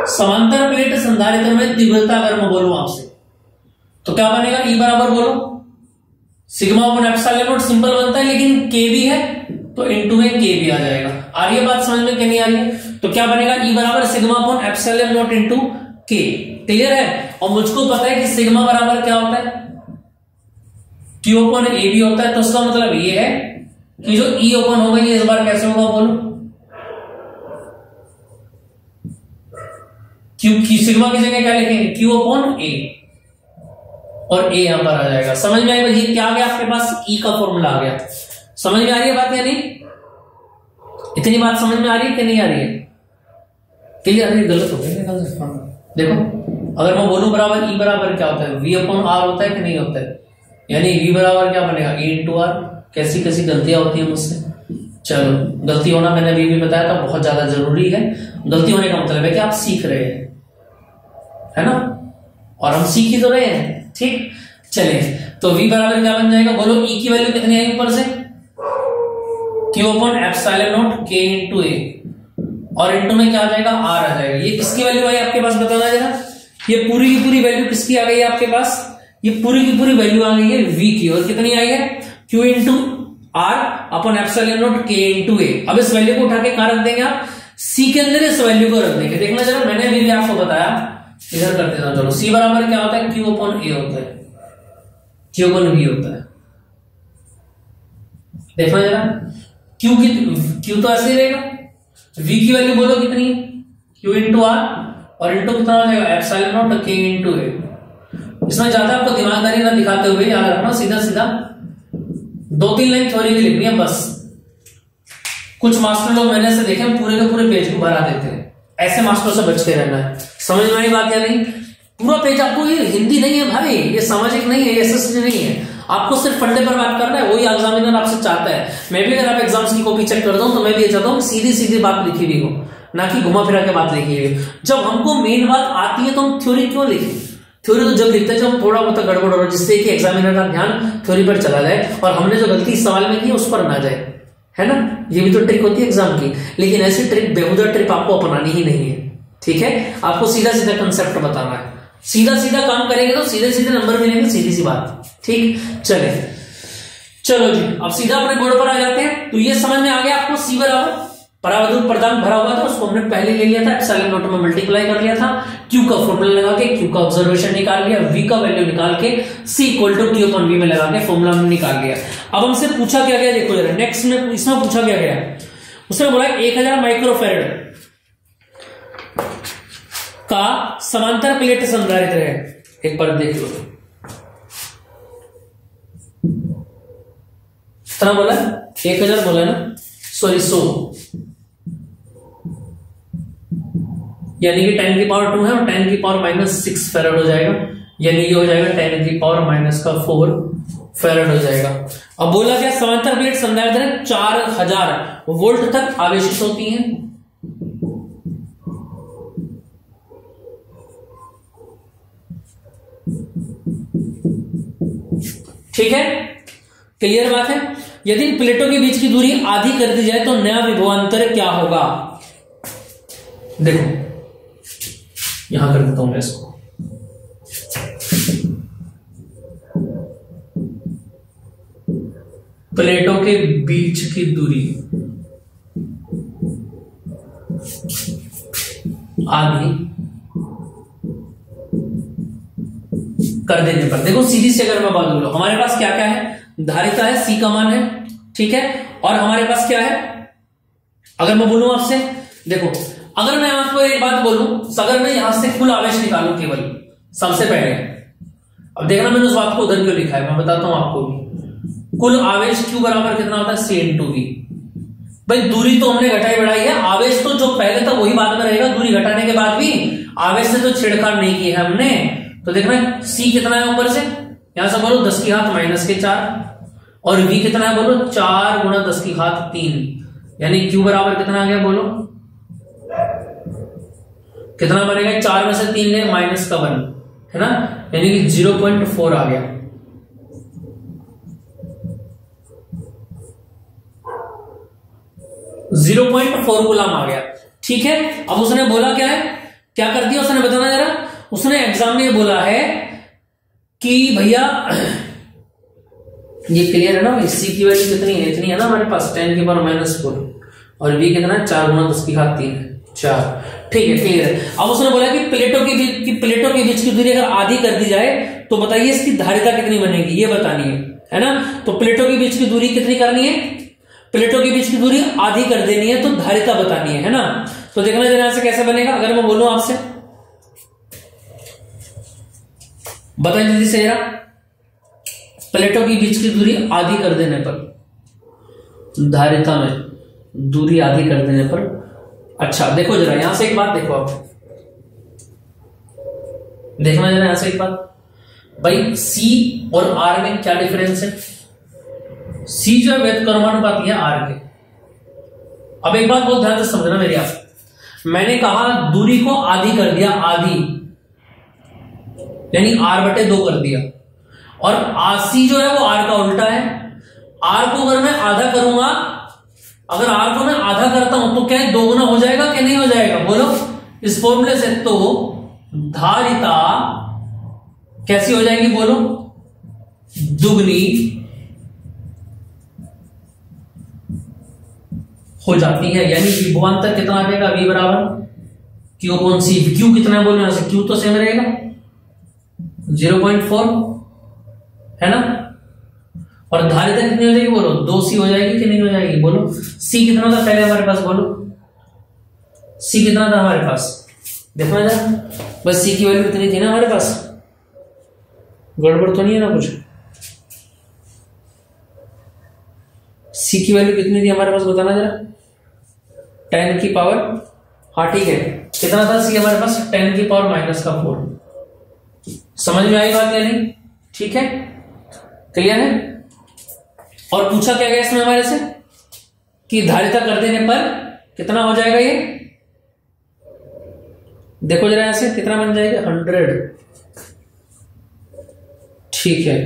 समांतर प्लेट संधारित्र में तीव्रता अगर मैं बोलूं आपसे तो क्या बनेगा, E बराबर बोलो sigma upon epsilon not, simple बनता है लेकिन K भी है तो इनटू में K भी आ जाएगा। आ रही है बात समझ में कि नहीं आ रही है। तो क्या बनेगा, E बराबर sigma upon epsilon not into K, clear है। और मुझको पता है कि सिग्मा बराबर क्या होता है, Q अपॉन A भी होता है। तो उसका मतलब ये है कि जो E ओपन होगा ये इस बार कैसे होगा बोलो, Q सिग्मा की जगह क्या लिखेंगे, Q अपॉन A, और A यहां पर आ जाएगा। समझ में आई भाई, क्या आ गया आपके पास, E का फॉर्मूला आ गया। समझ में आ रही है बात या नहीं, इतनी बात समझ में आ रही है कि नहीं आ रही है, क्लियर है। गलत हो गया देखो, अगर मैं बोलूं बराबर E बराबर क्या होता है, V अपॉन R होता है कि नहीं होता है, यानी V बराबर क्या बनेगा, A इंटू R। कैसी कैसी गलतियां होती है मुझसे। चलो, गलती होना मैंने अभी भी बताया था बहुत ज्यादा जरूरी है। गलती होने का मतलब है कि आप सीख रहे हैं, है ना, और हम सीख ही तो रहे हैं। ठीक, चलिए, तो v बराबर क्या बन जाएगा बोलो, e की वैल्यू कितनी आएगी ऊपर से, q upon epsilon not k into a, और इंटू में क्या आ जाएगा, r आ जाएगा। ये किसकी वैल्यू आई आपके पास, बताना जरा। ये पूरी की पूरी वैल्यू किसकी आ गई है आपके पास, ये पूरी की पूरी वैल्यू आ गई है v की, और कितनी आई है, q into r upon epsilon not k into a। अब इस वैल्यू को उठा के कहां रख देंगे आप, c के अंदर इस वैल्यू को रख देंगे। देखना जरा, मैंने अभी भी आपको बताया, इधर कर देता हूं। चलो, c बराबर क्या होता है, q अपॉन a होता है, q अपॉन v होता है। देखो जरा, q तो ऐसे ही रहेगा, v की वैल्यू बोलो कितनी है, q इंटू आर, और इंटू कितना हो जाएगा, epsilon not k into a। इसमें ज्यादा आपको दिमागदारी ना दिखाते हुए याद रखना, सीधा सीधा 2-3 लाइन थ्योरी की लिखनी है बस। कुछ मास्टर लोग मैंने से देखे पूरे के पूरे पेज को भरा देते हैं, ऐसे मास्टरों से बच के रहना है। समझ में आई बात या नहीं, पूरा पेज आपको, ये हिंदी नहीं है भाई, ये सामाजिक नहीं है, ये एसएसटी नहीं है, आपको सिर्फ फंडे पर बात करना है, वही एग्जामिनर आपसे चाहता है। मैं भी अगर आप एग्जाम्स की कॉपी चेक करता हूं तो मैं भी ये चाहता हूं सीधी सीधी बात लिखी हुई हो, ना कि घुमा फिरा के बात लिखी हुई हो। जब हमको मेन बात आती है तो हम थ्योरी क्यों लिखें, थ्योरी तो जब लिखते हैं जब हम थोड़ा बहुत गड़बड़ हो रहा है, जिससे कि एग्जामिनर का ध्यान थ्योरी पर चला जाए और हमने जो गलती इस सवाल में की उस पर ना जाए, है ना। ये भी तो ट्रिक होती है एग्जाम की, लेकिन ऐसी ट्रिक, बेहुदा ट्रिक आपको अपनानी ही नहीं है। ठीक है, आपको सीधा सीधा कंसेप्ट बताना है, सीधा सीधा काम करेंगे तो सीधे सीधे नंबर मिलेंगे, सीधी सी बात। ठीक, चलो जी, अब सीधा अपने बोर्ड पर आ जाते हैं। तो ये समझ में आ गया आपको, सी बराबर परावर्तक प्रदान भरा हुआ था, उसको हमने पहले ले लिया था, एप्सिलॉन नॉट में मल्टीप्लाई कर लिया था, क्यू का फॉर्मूला लगा के क्यू का ऑब्जर्वेशन निकाल लिया, वी का वैल्यू निकाल के C equal to Q upon V में लगा के फॉर्मूला में निकाल लिया। अब हमसे पूछा क्या गया, देखो जरा, नेक्स्ट में इसमें पूछा क्या गया, उसने बोला 1000 माइक्रोफैराड का समांतर प्लेट संधारित्र है। एक बार देख लो, कितना बोला, 1000 बोला ना, सॉरी 100, यानी कि 10 की पावर 2 है और 10 की पावर -6 फैराड हो जाएगा, यानी ये हो जाएगा 10 की पावर -4 फैराड हो जाएगा। अब बोला क्या, समांतर प्लेट संधारित्र 4000 वोल्ट तक आवेशित होती हैं। ठीक है, क्लियर बात है। यदि इन प्लेटों के बीच की दूरी आधी कर दी जाए तो नया विभवांतर क्या होगा, देखो यहां कर देता हूं मैं इसको, प्लेटों के बीच की दूरी आधी कर देने पर, देखो सीधी से अगर मैं बात बोलूं, हमारे पास क्या क्या है, धारिता है, सी का मान है, ठीक है, और हमारे पास क्या है, अगर मैं बोलूं आपसे, देखो अगर मैं आपको एक बात बोलूं, अगर मैं यहां से कुल आवेश निकालूं केवल सबसे पहले, अब देखना मैंने उस बात को उधर क्यों लिखा है, मैं बताता हूं आपको भी। कुल आवेश क्यू बराबर कितना होता है, सी इंटू वी। भाई दूरी तो हमने घटाई बढ़ाई है, आवेश तो जो पहले था वही बाद में रहेगा, दूरी घटाने के बाद भी आवेश से तो छेड़छाड़ नहीं की है हमने। तो देखना सी कितना है ऊपर से, यहां से बोलो 10 की घात -4, और v कितना है बोलो 4 गुणा 10 की घात 3, यानी q बराबर कितना आ गया बोलो, कितना बनेगा, 4 में से 3 ले -1 है ना, यानी कि 0.4 आ गया। गुलाम आ गया। ठीक है, अब उसने बोला क्या है, क्या कर दिया उसने, बताना जरा। उसने एग्जाम में बोला है कि भैया ये क्लियर है ना, सी की वैल्यू कितनी है, इतनी है ना हमारे पास 10 की पावर -4, और v कितना है 4 गुणा 10 की घात 3 है 4। ठीक है, क्लियर है। अब उसने बोला कि प्लेटों के बीच की दूरी अगर आधी कर दी जाए तो बताइए इसकी धारिता कितनी बनेगी, ये बतानी है ना। तो प्लेटों के बीच की दूरी कितनी करनी है, प्लेटों के बीच की दूरी आधी कर देनी है, तो धारिता बतानी है ना। तो देखना जरा यहां से कैसे बनेगा, अगर मैं बोलूं आपसे, बताइए जल्दी से जरा, प्लेटों के बीच की दूरी आधी कर देने पर, धारिता में दूरी आधी कर देने पर, अच्छा देखो जरा यहां से एक बात देखो, आप देखना जरा यहां से एक बात, भाई C और R में क्या डिफरेंस है। C जो है वैध कर्मानुपाती है R के, अब एक बात बहुत ध्यान से समझना मेरी, आप मैंने कहा दूरी को आधी कर दिया, आधी यानी r/2 कर दिया, और RC जो है वो r का उल्टा है। r को अगर मैं आधा करूंगा, अगर r को मैं आधा करता हूं तो क्या है, 2 गुना हो जाएगा कि नहीं हो जाएगा, बोलो इस फॉर्मूले से। तो धारिता कैसी हो जाएगी, बोलो दुगनी हो जाती है, यानी विभवांतर कितना आ जाएगा, V बराबर Q/C। Q कितना है, बोलो यहां से Q तो सेम रहेगा 0.4 है ना, और धारिता कितनी हो जाएगी, बोलो 2C हो जाएगी कि नहीं हो जाएगी, बोलो। C कितना था पहले हमारे पास, बोलो C कितना था हमारे पास, देखना जरा, बस C की वैल्यू कितनी थी ना हमारे पास, गड़बड़ तो नहीं है ना कुछ। C की वैल्यू कितनी थी हमारे पास, बताना जरा, 10 की पावर, हाँ ठीक है, कितना था C हमारे पास, 10 की पावर -4। समझ में आई बात या नहीं, ठीक है, क्लियर है। और पूछा क्या गया इसमें हमारे से कि धारिता कर देने पर कितना हो जाएगा, ये देखो जरा ऐसे कितना बन जाएगा, 100, ठीक है,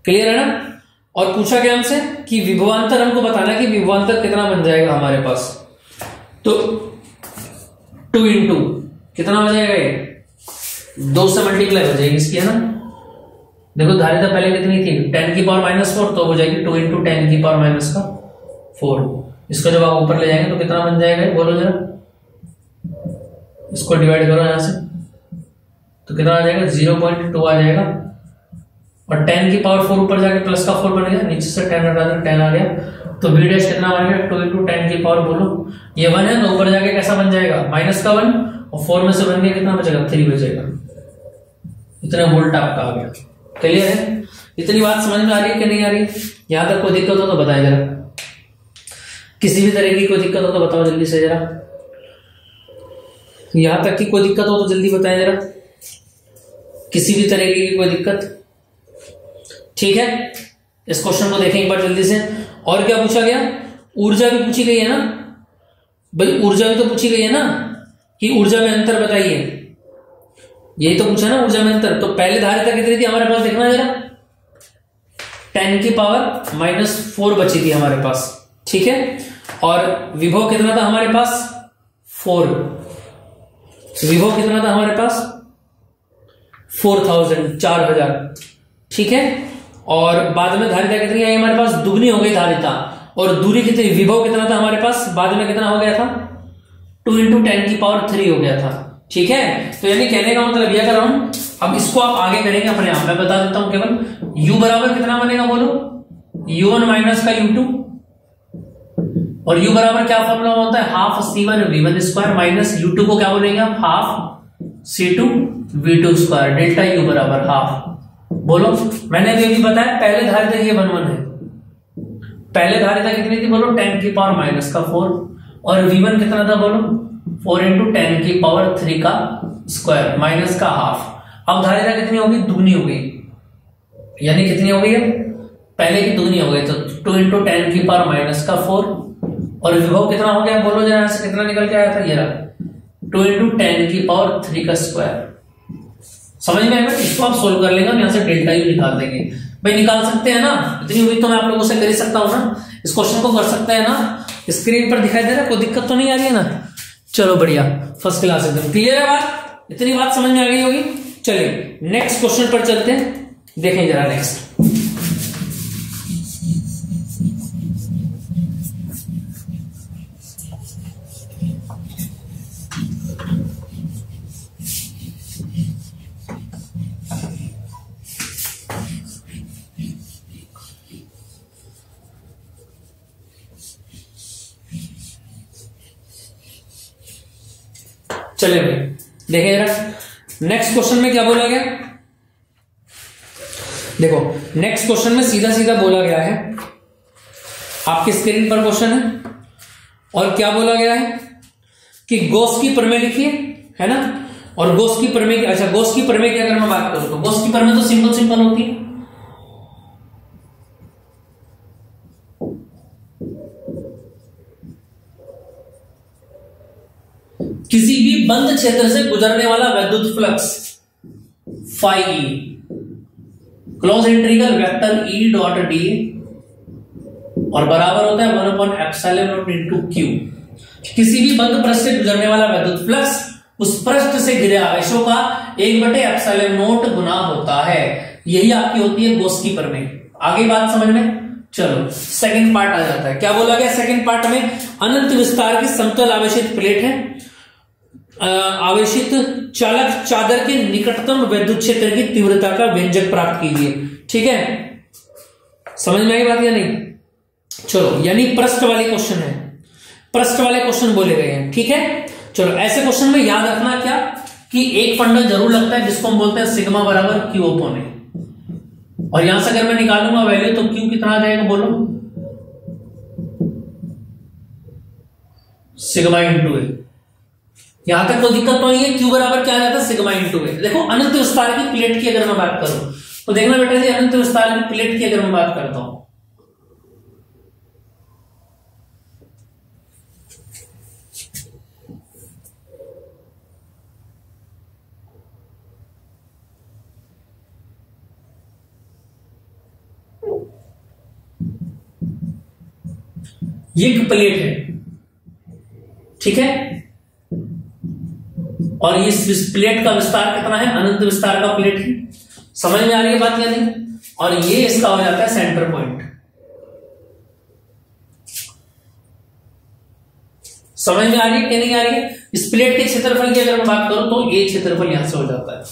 क्लियर है ना। और पूछा गया हमसे कि विभवांतर हमको बताना कि विभवांतर कितना बन जाएगा हमारे पास, तो 2 इंटू कितना हो जाएगा, ये 2 से मल्टीप्लाई हो जाएगी इसकी, है ना। देखो धारिता पहले कितनी थी, 10 की पावर -4, तो हो जाएगी 2 इंटू 10 की पावर -4। इसको जब आप ऊपर ले जाएंगे तो कितना बन जाएगा, बोलो जरा, इसको डिवाइड करो यहां से, तो कितना आ जाएगा, 0.2 आ जाएगा, और 10 की पावर 4 ऊपर जाके प्लस का 4 बन गया, नीचे से 10 हटा दें, 10 आ गया, तो V डैश कितना बन गया, 2 इंटू 10 की पावर, बोलो ये 1 है, तो ऊपर जाके कैसा बन जाएगा, माइनस का 1, और 4 में से बन गया कितना बचेगा, 3 बचेगा, इतना वोल्ट आपका आ गया। क्लियर है, इतनी बात समझ में आ रही है कि नहीं आ रही, यहां तक कोई दिक्कत हो तो बताएं जरा, किसी भी तरह की कोई दिक्कत हो तो बताओ जल्दी से जरा, यहां तक की कोई दिक्कत हो तो जल्दी बताएं जरा, किसी भी तरह की कोई दिक्कत, ठीक है। इस क्वेश्चन को देखें एक बार जल्दी से। और क्या पूछा गया, ऊर्जा भी पूछी गई है ना भाई, ऊर्जा भी तो पूछी गई है ना, कि ऊर्जा में अंतर बताइए, यही तो पूछा ना ऊर्जा में अंतर। तो पहले धारिता कितनी थी हमारे पास, देखना जरा, 10 की पावर -4 बची थी हमारे पास, ठीक है, और विभव कितना था हमारे पास, 4, विभव कितना था हमारे पास, 4000, ठीक है। और बाद में धारिता कितनी आई हमारे पास, दुगनी हो गई धारिता, और दूरी कितनी, विभव कितना था हमारे पास, बाद में कितना हो गया था, 2 इंटू 10 की पावर 3 हो गया था, ठीक है। तो यानी कहने का मतलब यह कर रहा हूं, अब इसको आप आगे करेंगे अपने आप, मैं बता देता हूं केवल। U बराबर कितना बनेगा, बोलो U1 माइनस का U2, और U बराबर क्या फॉर्मूला होता है, half C1 V1 square minus U2 को क्या बोलेंगे आप, half C2 V2 square, delta U बराबर हाफ। बोलो, मैंने अभी बताया पहले धारिता ये 1 है, पहले धारिता कितनी थी, बोलो 10 की पावर -4, और V1 कितना था, बोलो 4 इंटू 10 की पावर 3 का स्क्वायर माइनस का हाफ। अब धारिता कितनी होगी, दुगनी हो गई, यानी कितनी हो गई है, पहले की दुगनी हो गई, तो 2 इंटू 10 की पावर -4, और विभव कितना हो गया, बोलो जरा से कितना निकल के आया था, ये रहा 2 इंटू 10 की पावर 3 का स्क्वायर। समझ में आएगा, इसको आप सोल्व कर लेंगे, यहां से डेल्टा यू निकाल देंगे, भाई निकाल सकते हैं ना, इतनी उम्मीद तो मैं आप लोगों से कर ही सकता हूं ना, इस क्वेश्चन को कर सकते हैं ना, स्क्रीन पर दिखाई दे रहा है, कोई दिक्कत तो नहीं आ रही है ना, चलो बढ़िया, फर्स्ट क्लास एकदम क्लियर है बात, इतनी बात समझ में आ गई होगी। चलिए नेक्स्ट क्वेश्चन पर चलते हैं, देखें जरा नेक्स्ट। चलिए भाई देखें जरा, नेक्स्ट क्वेश्चन में क्या बोला गया, देखो नेक्स्ट क्वेश्चन में सीधा सीधा बोला गया है, आपकी स्क्रीन पर क्वेश्चन है, और क्या बोला गया है कि गॉस की प्रमेय लिखिए, है ना, और गॉस की प्रमेय, अच्छा गॉस की प्रमेय की अगर मैं बात करूं तो गॉस की प्रमेय तो सिंपल होती है, किसी भी बंद क्षेत्र से गुजरने वाला विद्युत flux phi E, close integral vector E dot D और बराबर होता है 1/ε0 इंटू क्यू। किसी भी बंद पृष्ठ से गुजरने वाला विद्युत फ्लक्स उस पृष्ठ से घिरे आवेशों का 1/ε0 गुना होता है। यही आपकी होती है गॉस की प्रमेय। आगे बात समझ में। चलो सेकंड पार्ट आ जाता है। क्या बोला गया सेकंड पार्ट में? अनंत विस्तार की समतल आवेशित प्लेट है, आवेशित चालक चादर के निकटतम विद्युत क्षेत्र की तीव्रता का व्यंजक प्राप्त कीजिए। ठीक है, समझ में आई बात या नहीं? चलो, यानी पृष्ठ वाले क्वेश्चन है, पृष्ठ वाले क्वेश्चन बोले गए हैं। ठीक है, चलो ऐसे क्वेश्चन में याद रखना क्या कि एक फंडा जरूर लगता है जिसको हम बोलते हैं सिग्मा बराबर क्यू अपॉन ए, और यहां से अगर मैं निकालूंगा वैल्यू तो क्यू कितना आ जाएगा बोलो? सिग्मा इंटू ए। यहां तक कोई दिक्कत तो नहीं है। क्यू बराबर क्या आ जाता है? सिग्मा इंटू ए। देखो अनंत विस्तार की प्लेट की अगर मैं बात करूं तो देखना बेटा जी, अनंत विस्तार की प्लेट की अगर मैं बात करता हूं ये एक प्लेट है, ठीक है, और इस प्लेट का विस्तार कितना है? अनंत विस्तार का प्लेट है। समझ में आ रही है बात या नहीं? और ये इसका हो जाता है सेंटर पॉइंट। समझ में आ रही है कि नहीं आ रही है? इस प्लेट के क्षेत्रफल की अगर मैं बात करूं तो ये क्षेत्रफल यहां से हो जाता है।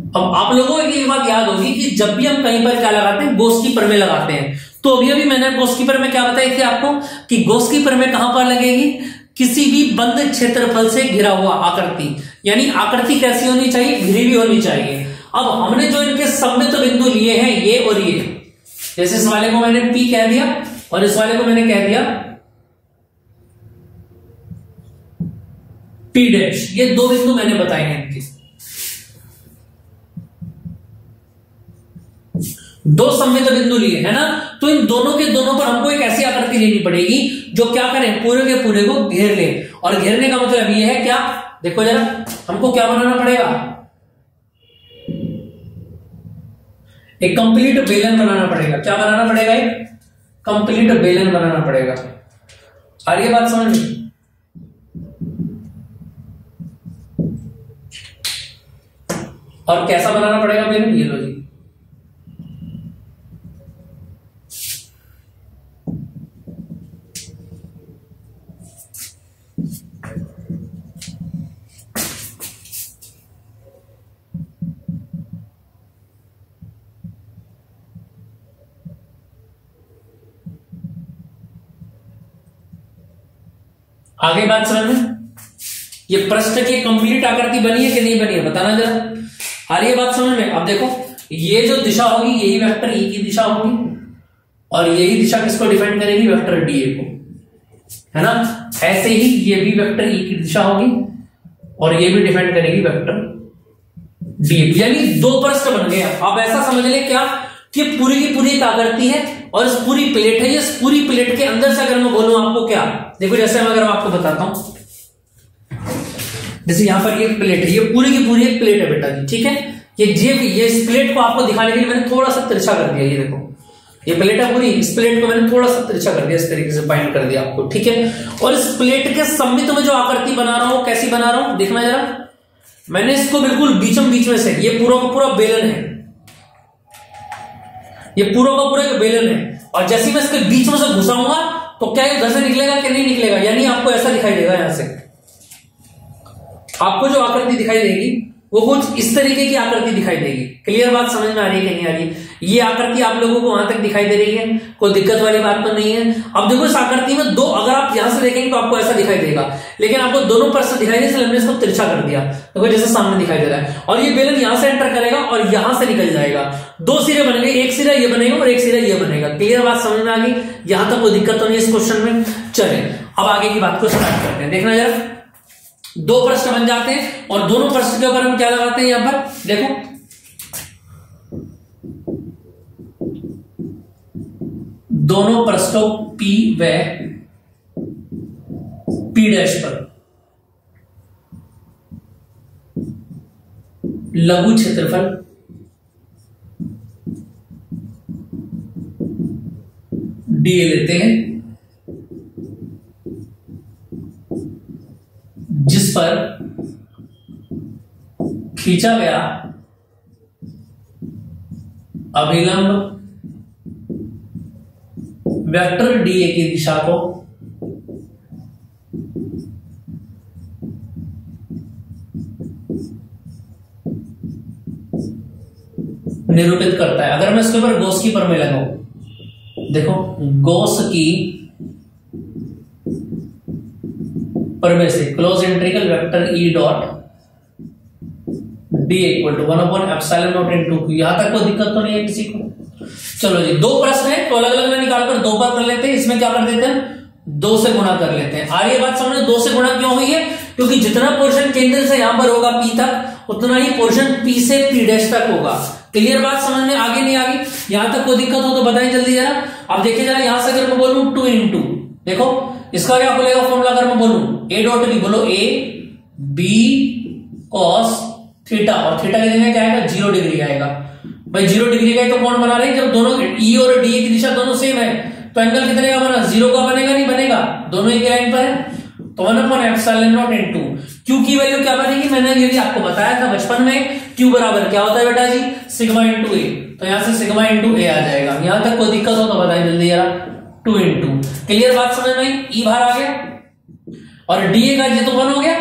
अब आप लोगों को ये बात याद होगी कि जब भी हम कहीं पर क्या लगाते हैं? गॉस की प्रमेय लगाते हैं। तो अभी मैंने गॉस की प्रमेय क्या बताई थी आपको कि गॉस की प्रमेय कहां पर लगेगी? किसी भी बंद क्षेत्रफल से घिरा हुआ आकृति, यानी आकृति कैसी होनी चाहिए? घिरी हुई होनी चाहिए। अब हमने जो इनके सममित बिंदु लिए हैं ये और ये, जैसे इस वाले को मैंने P कह दिया और इस वाले को मैंने कह दिया P डैश, ये दो बिंदु मैंने बताए हैं इनके। दो सममित बिंदु लिए है ना, तो इन दोनों के दोनों पर हमको एक ऐसी आकृति लेनी पड़ेगी जो क्या करें? पूरे के पूरे को घेर ले। और घेरने का मतलब ये है क्या? देखो जरा, हमको क्या बनाना पड़ेगा? एक कंप्लीट बेलन बनाना पड़ेगा। क्या बनाना पड़ेगा? एक कंप्लीट बेलन बनाना पड़ेगा। आ रही है बात समझ में? और कैसा बनाना पड़ेगा बेलन? ये लो जी, आगे बात समझ में? ये पृष्ठ की कंप्लीट आकृति बनी है कि नहीं बनी है बताना जरा। आ रही है बात समझ में? अब देखो, ये जो दिशा होगी यही वेक्टर ई की दिशा होगी और यही दिशा किसको डिफाइन करेगी? वेक्टर डी ए को, है ना। ऐसे ही ये भी वेक्टर ई की दिशा होगी और ये भी डिफाइन करेगी वेक्टर डी ए, यानी दो पृष्ठ बन गए। अब ऐसा समझ ले क्या कि पूरी की पूरी एक आकृति है और इस पूरी प्लेट है। इस पूरी प्लेट के अंदर से अगर मैं बोलूं आपको क्या, देखो जैसे मैं अगर आपको बताता हूं, जैसे यहां पर ये प्लेट है, ये पूरी की पूरी एक प्लेट है बेटा जी, ठीक है। ये इस प्लेट को आपको दिखाने के लिए मैंने थोड़ा सा तिरछा कर दिया। ये देखो, ये प्लेट है पूरी, इस प्लेट को मैंने थोड़ा सा तिरछा कर दिया, इस तरीके से पॉइंट कर दिया आपको, ठीक है। और इस प्लेट के सममित में जो आकृति बना रहा हूं कैसी बना रहा हूं देखना जरा। मैंने इसको बिल्कुल बीचम बीच में से, ये पूरा का पूरा बेलन है, ये पूरा का पूरा बेलन है, और जैसे मैं इसके बीच में से घुसाऊंगा तो क्या ये उधर से निकलेगा कि नहीं निकलेगा? यानी आपको ऐसा दिखाई देगा, यहां से आपको जो आकृति दिखाई देगी वो कुछ इस तरीके की आकृति दिखाई देगी। क्लियर बात समझ में आ रही है कि नहीं आ रही? ये आकृति आप लोगों को वहां तक दिखाई दे रही है, कोई दिक्कत वाली बात तो नहीं है। अब देखो इस आकृति में दो, अगर आप यहां से देखेंगे तो आपको ऐसा दिखाई देगा, लेकिन आपको दोनों पृष्ठ दिखाई दे, इसलिए हमने इसको तिरछा कर दिया। देखो जैसे सामने दिखाई दे रहा है, और ये बेलन यहां से एंटर करेगा और यहां से निकल जाएगा। दो सिरे बनेंगे, एक सिरा ये बनेगा और एक सिरा ये बनेगा। क्लियर बात समझ में आ गई? यहां तक कोई दिक्कत तो नहीं इस क्वेश्चन में। चले अब आगे की बात को स्टार्ट करते हैं। देखना जरा, दो पृष्ठ बन जाते हैं और दोनों पृष्ठ के ऊपर हम क्या लगाते हैं? यहां पर देखो, दोनों पृष्ठों P व पी डैश पर लघु क्षेत्रफल डीए लेते हैं, जिस पर खींचा गया अभिलंब वेक्टर डीए की दिशा को निरूपित करता है। अगर मैं इसके ऊपर गॉस की प्रमेय लगाऊं, देखो गॉस की प्रमेय से close integral vector E dot D equal to 1/ε0 यहां तक कोई दिक्कत तो नहीं है किसी को। चलो जी, दो प्रश्न है तो अलग अलग में निकालकर दो बार कर लेते हैं। इसमें क्या कर देते हैं, 2 से गुणा कर लेते हैं। आ रही है बात समझ में? 2 से गुणा क्यों हुई है? क्योंकि जितना पोर्शन केंद्र से यहां पर होगा P तक, उतना ही पोर्शन P से P डैश तक होगा। क्लियर बात समझ में? आगे नहीं आगे? यहां तक कोई दिक्कत हो तो बताएं जल्दी जरा। अब देखिए जरा, यहां से अगर मैं बोलूं 2 इंटू, देखो इसका क्या खुलेगा फॉर्मूला, अगर मैं बोलूं A डॉट बी, बोलो A B cos थीटा, और थीटा की जगह क्या आएगा, 0 डिग्री आएगा। भाई 0 डिग्री का तो कौन बना रहे हैं, जब दोनों E और D की दिशा दोनों सेम है तो एंगल कितने का बना, 0 का बनेगा, नहीं बनेगा, दोनों एक लाइन पर है। तो 1/ε0 इंटू Q की वैल्यू क्या बनेगी, मैंने ये भी आपको बताया था बचपन में, Q बराबर क्या होता है बेटा जी, सिग्मा इंटू ए। तो यहां से सिग्मा इंटू ए आ जाएगा। यहां तक कोई दिक्कत हो तो बताएं जल्दी यार। 2 इंटू, क्लियर बात समझ में? ई बाहर आ गया और डी का ये तो 1 हो गया,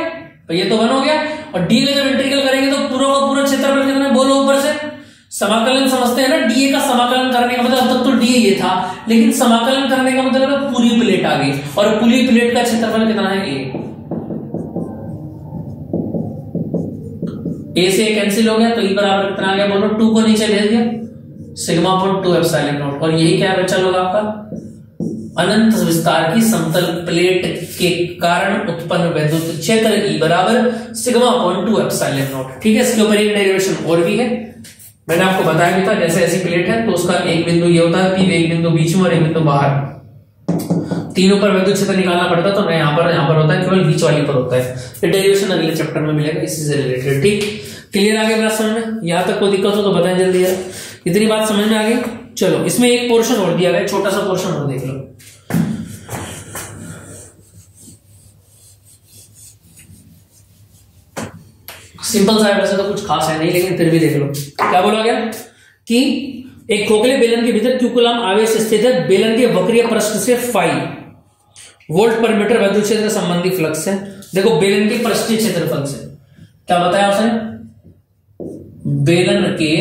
तो ये तो 1 हो गया, और डी का जब इंटीग्रल करेंगे तो पूरा का पूरा क्षेत्रफल कितना, बोलो ऊपर से। समाकलन समझते हैं ना, डीए का समाकलन करने का मतलब, अब तक तो डीए ये था, लेकिन समाकलन करने का मतलब है पूरी प्लेट आ गई, और पूरी प्लेट का क्षेत्रफल कितना है, ए से कैंसिल हो गया, तो ई बराबर कितना आ गया, बोलो 2 को नीचे भेज दिया, सिग्मा अपॉन 2ε0। और यही क्या बचा होगा आपका, अनंत विस्तार की समतल प्लेट के कारण उत्पन्न वैद्युत क्षेत्र ई बराबर सिग्मा अपॉन 2ε0। ठीक है, इसके ऊपर एक डेरिवेशन और भी है, मैंने आपको बताया भी था। जैसे ऐसी प्लेट है तो उसका एक बिंदु ये होता है P, एक बिंदु बीच में और एक बिंदु बाहर, तीनों पर वैद्युत क्षेत्र निकालना पड़ता है। तो यहाँ पर होता है, केवल बीच वाली पर होता है। ये डेरिवेशन अगले चैप्टर में मिलेगा इसी से रिलेटेड। ठीक, क्लियर आगे बात समझ में? यहाँ तक कोई दिक्कत हो तो बताएं जल्दी यार। इतनी बात समझ में आ गई? चलो, इसमें एक पोर्शन और दिया गया, छोटा सा पोर्शन और देख लो। सिंपल सा है, वैसे तो कुछ खास है नहीं, लेकिन फिर भी देख लो। क्या बोला गया कि एक खोखले बेलन के भीतर Q कूलम आवेश स्थित है, बेलन के वक्रीय पृष्ठ से 5 वोल्ट पर मीटर विद्युत क्षेत्र संबंधी फ्लक्स है। देखो बेलन के पृष्ठीय क्षेत्रफल से क्या बताया उसने, बेलन के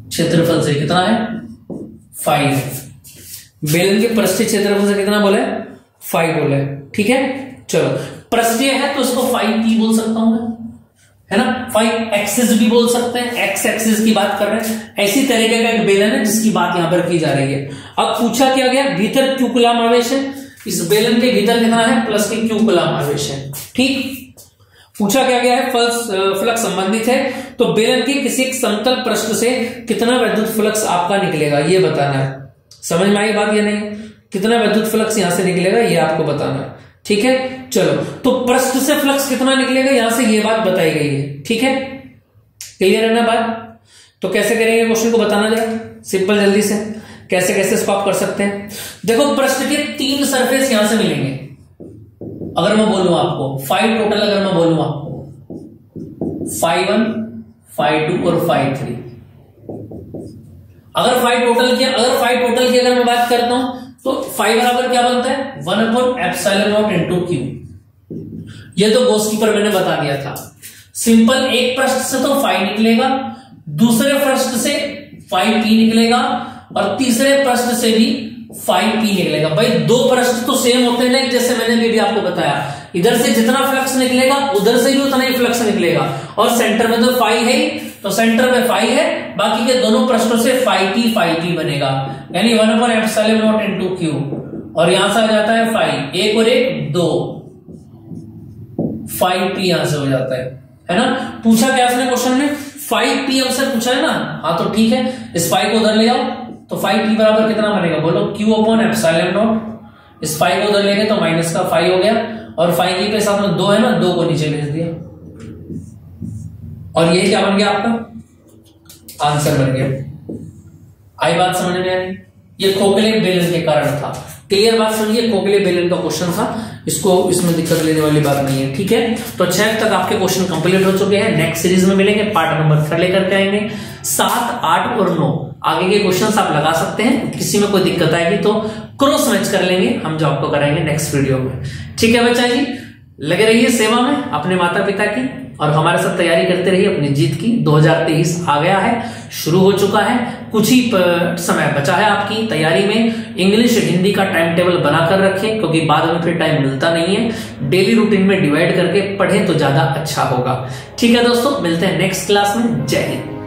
क्षेत्रफल से कितना है, 5 है। बेलन के पृष्ठीय क्षेत्रफल से कितना बोले, 5 बोले। ठीक है, चलो पृष्ठीय है तो उसको 5p बोल सकता हूं मैं, है ना। 5 एक्सिस भी बोल सकते हैं, एक्स एक्सिस की बात कर रहे हैं। ऐसी तरीके का एक बेलन है जिसकी बात यहां पर की जा रही है। अब पूछा क्या गया, भीतर Q कूलम आवेश है, इस बेलन के भीतर कितना है, प्लस के Q कूलम आवेश है। ठीक, पूछा क्या गया है, फ्लक्स संबंधित है, तो बेलन के किसी एक समतल पृष्ठ से कितना विद्युत फ्लक्स आपका निकलेगा ये बताना है। समझ में आई बात या नहीं? कितना विद्युत फ्लक्स यहां से निकलेगा ये आपको बताना है। ठीक है, चलो तो पृष्ठ से फ्लक्स कितना निकलेगा यहां से ये बात बताई गई है। ठीक है, क्लियर है ना बात? तो कैसे करेंगे क्वेश्चन को बताना जरा, सिंपल जल्दी से कैसे कैसे इसको आप कर सकते हैं। देखो पृष्ठ के 3 सरफेस यहां से मिलेंगे। अगर मैं बोलूं आपको 5 टोटल, अगर मैं बोलूं आपको 5(1), 5(2) और 5(3), अगर 5 टोटल किया, अगर मैं बात करता हूं तो 5 बराबर क्या बनता है, 1/ε0 इंटू Q। ये तो गॉस की पर मैंने बता दिया था। सिंपल, एक पृष्ठ से तो 5 निकलेगा, दूसरे पृष्ठ से 5p निकलेगा, और तीसरे पृष्ठ से भी 5p निकलेगा। भाई 2 पृष्ठ तो सेम होते हैं ना, जैसे मैंने भी आपको बताया, इधर से जितना फ्लक्स निकलेगा उधर से भी उतना ही फ्लक्स निकलेगा, और सेंटर में तो 5 है, तो सेंटर में 5 है, बाकी के दोनों पृष्ठों से 5p बनेगा, यानी 1/ε0 इंटू Q। और यहां से आ जाता है 5, 1 और 1 2, 5p यहां से हो जाता है ना। पूछा क्या इसने क्वेश्चन में, 5p हमसे पूछा है ना, हाँ तो ठीक है, इस 5 को उधर ले आओ, तो 5t बराबर कितना बनेगा बोलो, q अपॉन एप्सिलॉन नॉट। इस 5 को उधर लेंगे तो माइनस का 5 हो गया, और 5 के साथ में 2 है ना, 2 को नीचे भेज दिया, और ये क्या बन गया आपका आंसर बन गया। आई बात समझ में आई? ये खोखले बेलन के कारण था। क्लियर बात समझिए, खोखले बेलन का क्वेश्चन था, इसमें दिक्कत लेने वाली बात नहीं है। ठीक है, तो 6 तक आपके क्वेश्चन कंप्लीट हो चुके हैं। नेक्स्ट सीरीज में मिलेंगे, पार्ट नंबर 3 लेकर के आएंगे। 7, 8 और 9 आगे के क्वेश्चंस आप लगा सकते हैं, किसी में कोई दिक्कत आएगी तो क्रॉस मैच कर लेंगे हम, जो आपको कराएंगे नेक्स्ट वीडियो में। ठीक है बच्चा जी, लगे रहिए सेवा में अपने माता पिता की, और हमारे साथ तैयारी करते रहिए अपनी जीत की। 2023 आ गया है, शुरू हो चुका है, कुछ ही समय बचा है आपकी तैयारी में। इंग्लिश हिंदी का टाइम टेबल बनाकर रखें, क्योंकि बाद में फिर टाइम मिलता नहीं है। डेली रूटीन में डिवाइड करके पढ़ें तो ज्यादा अच्छा होगा। ठीक है दोस्तों, मिलते हैं नेक्स्ट क्लास में। जय हिंद।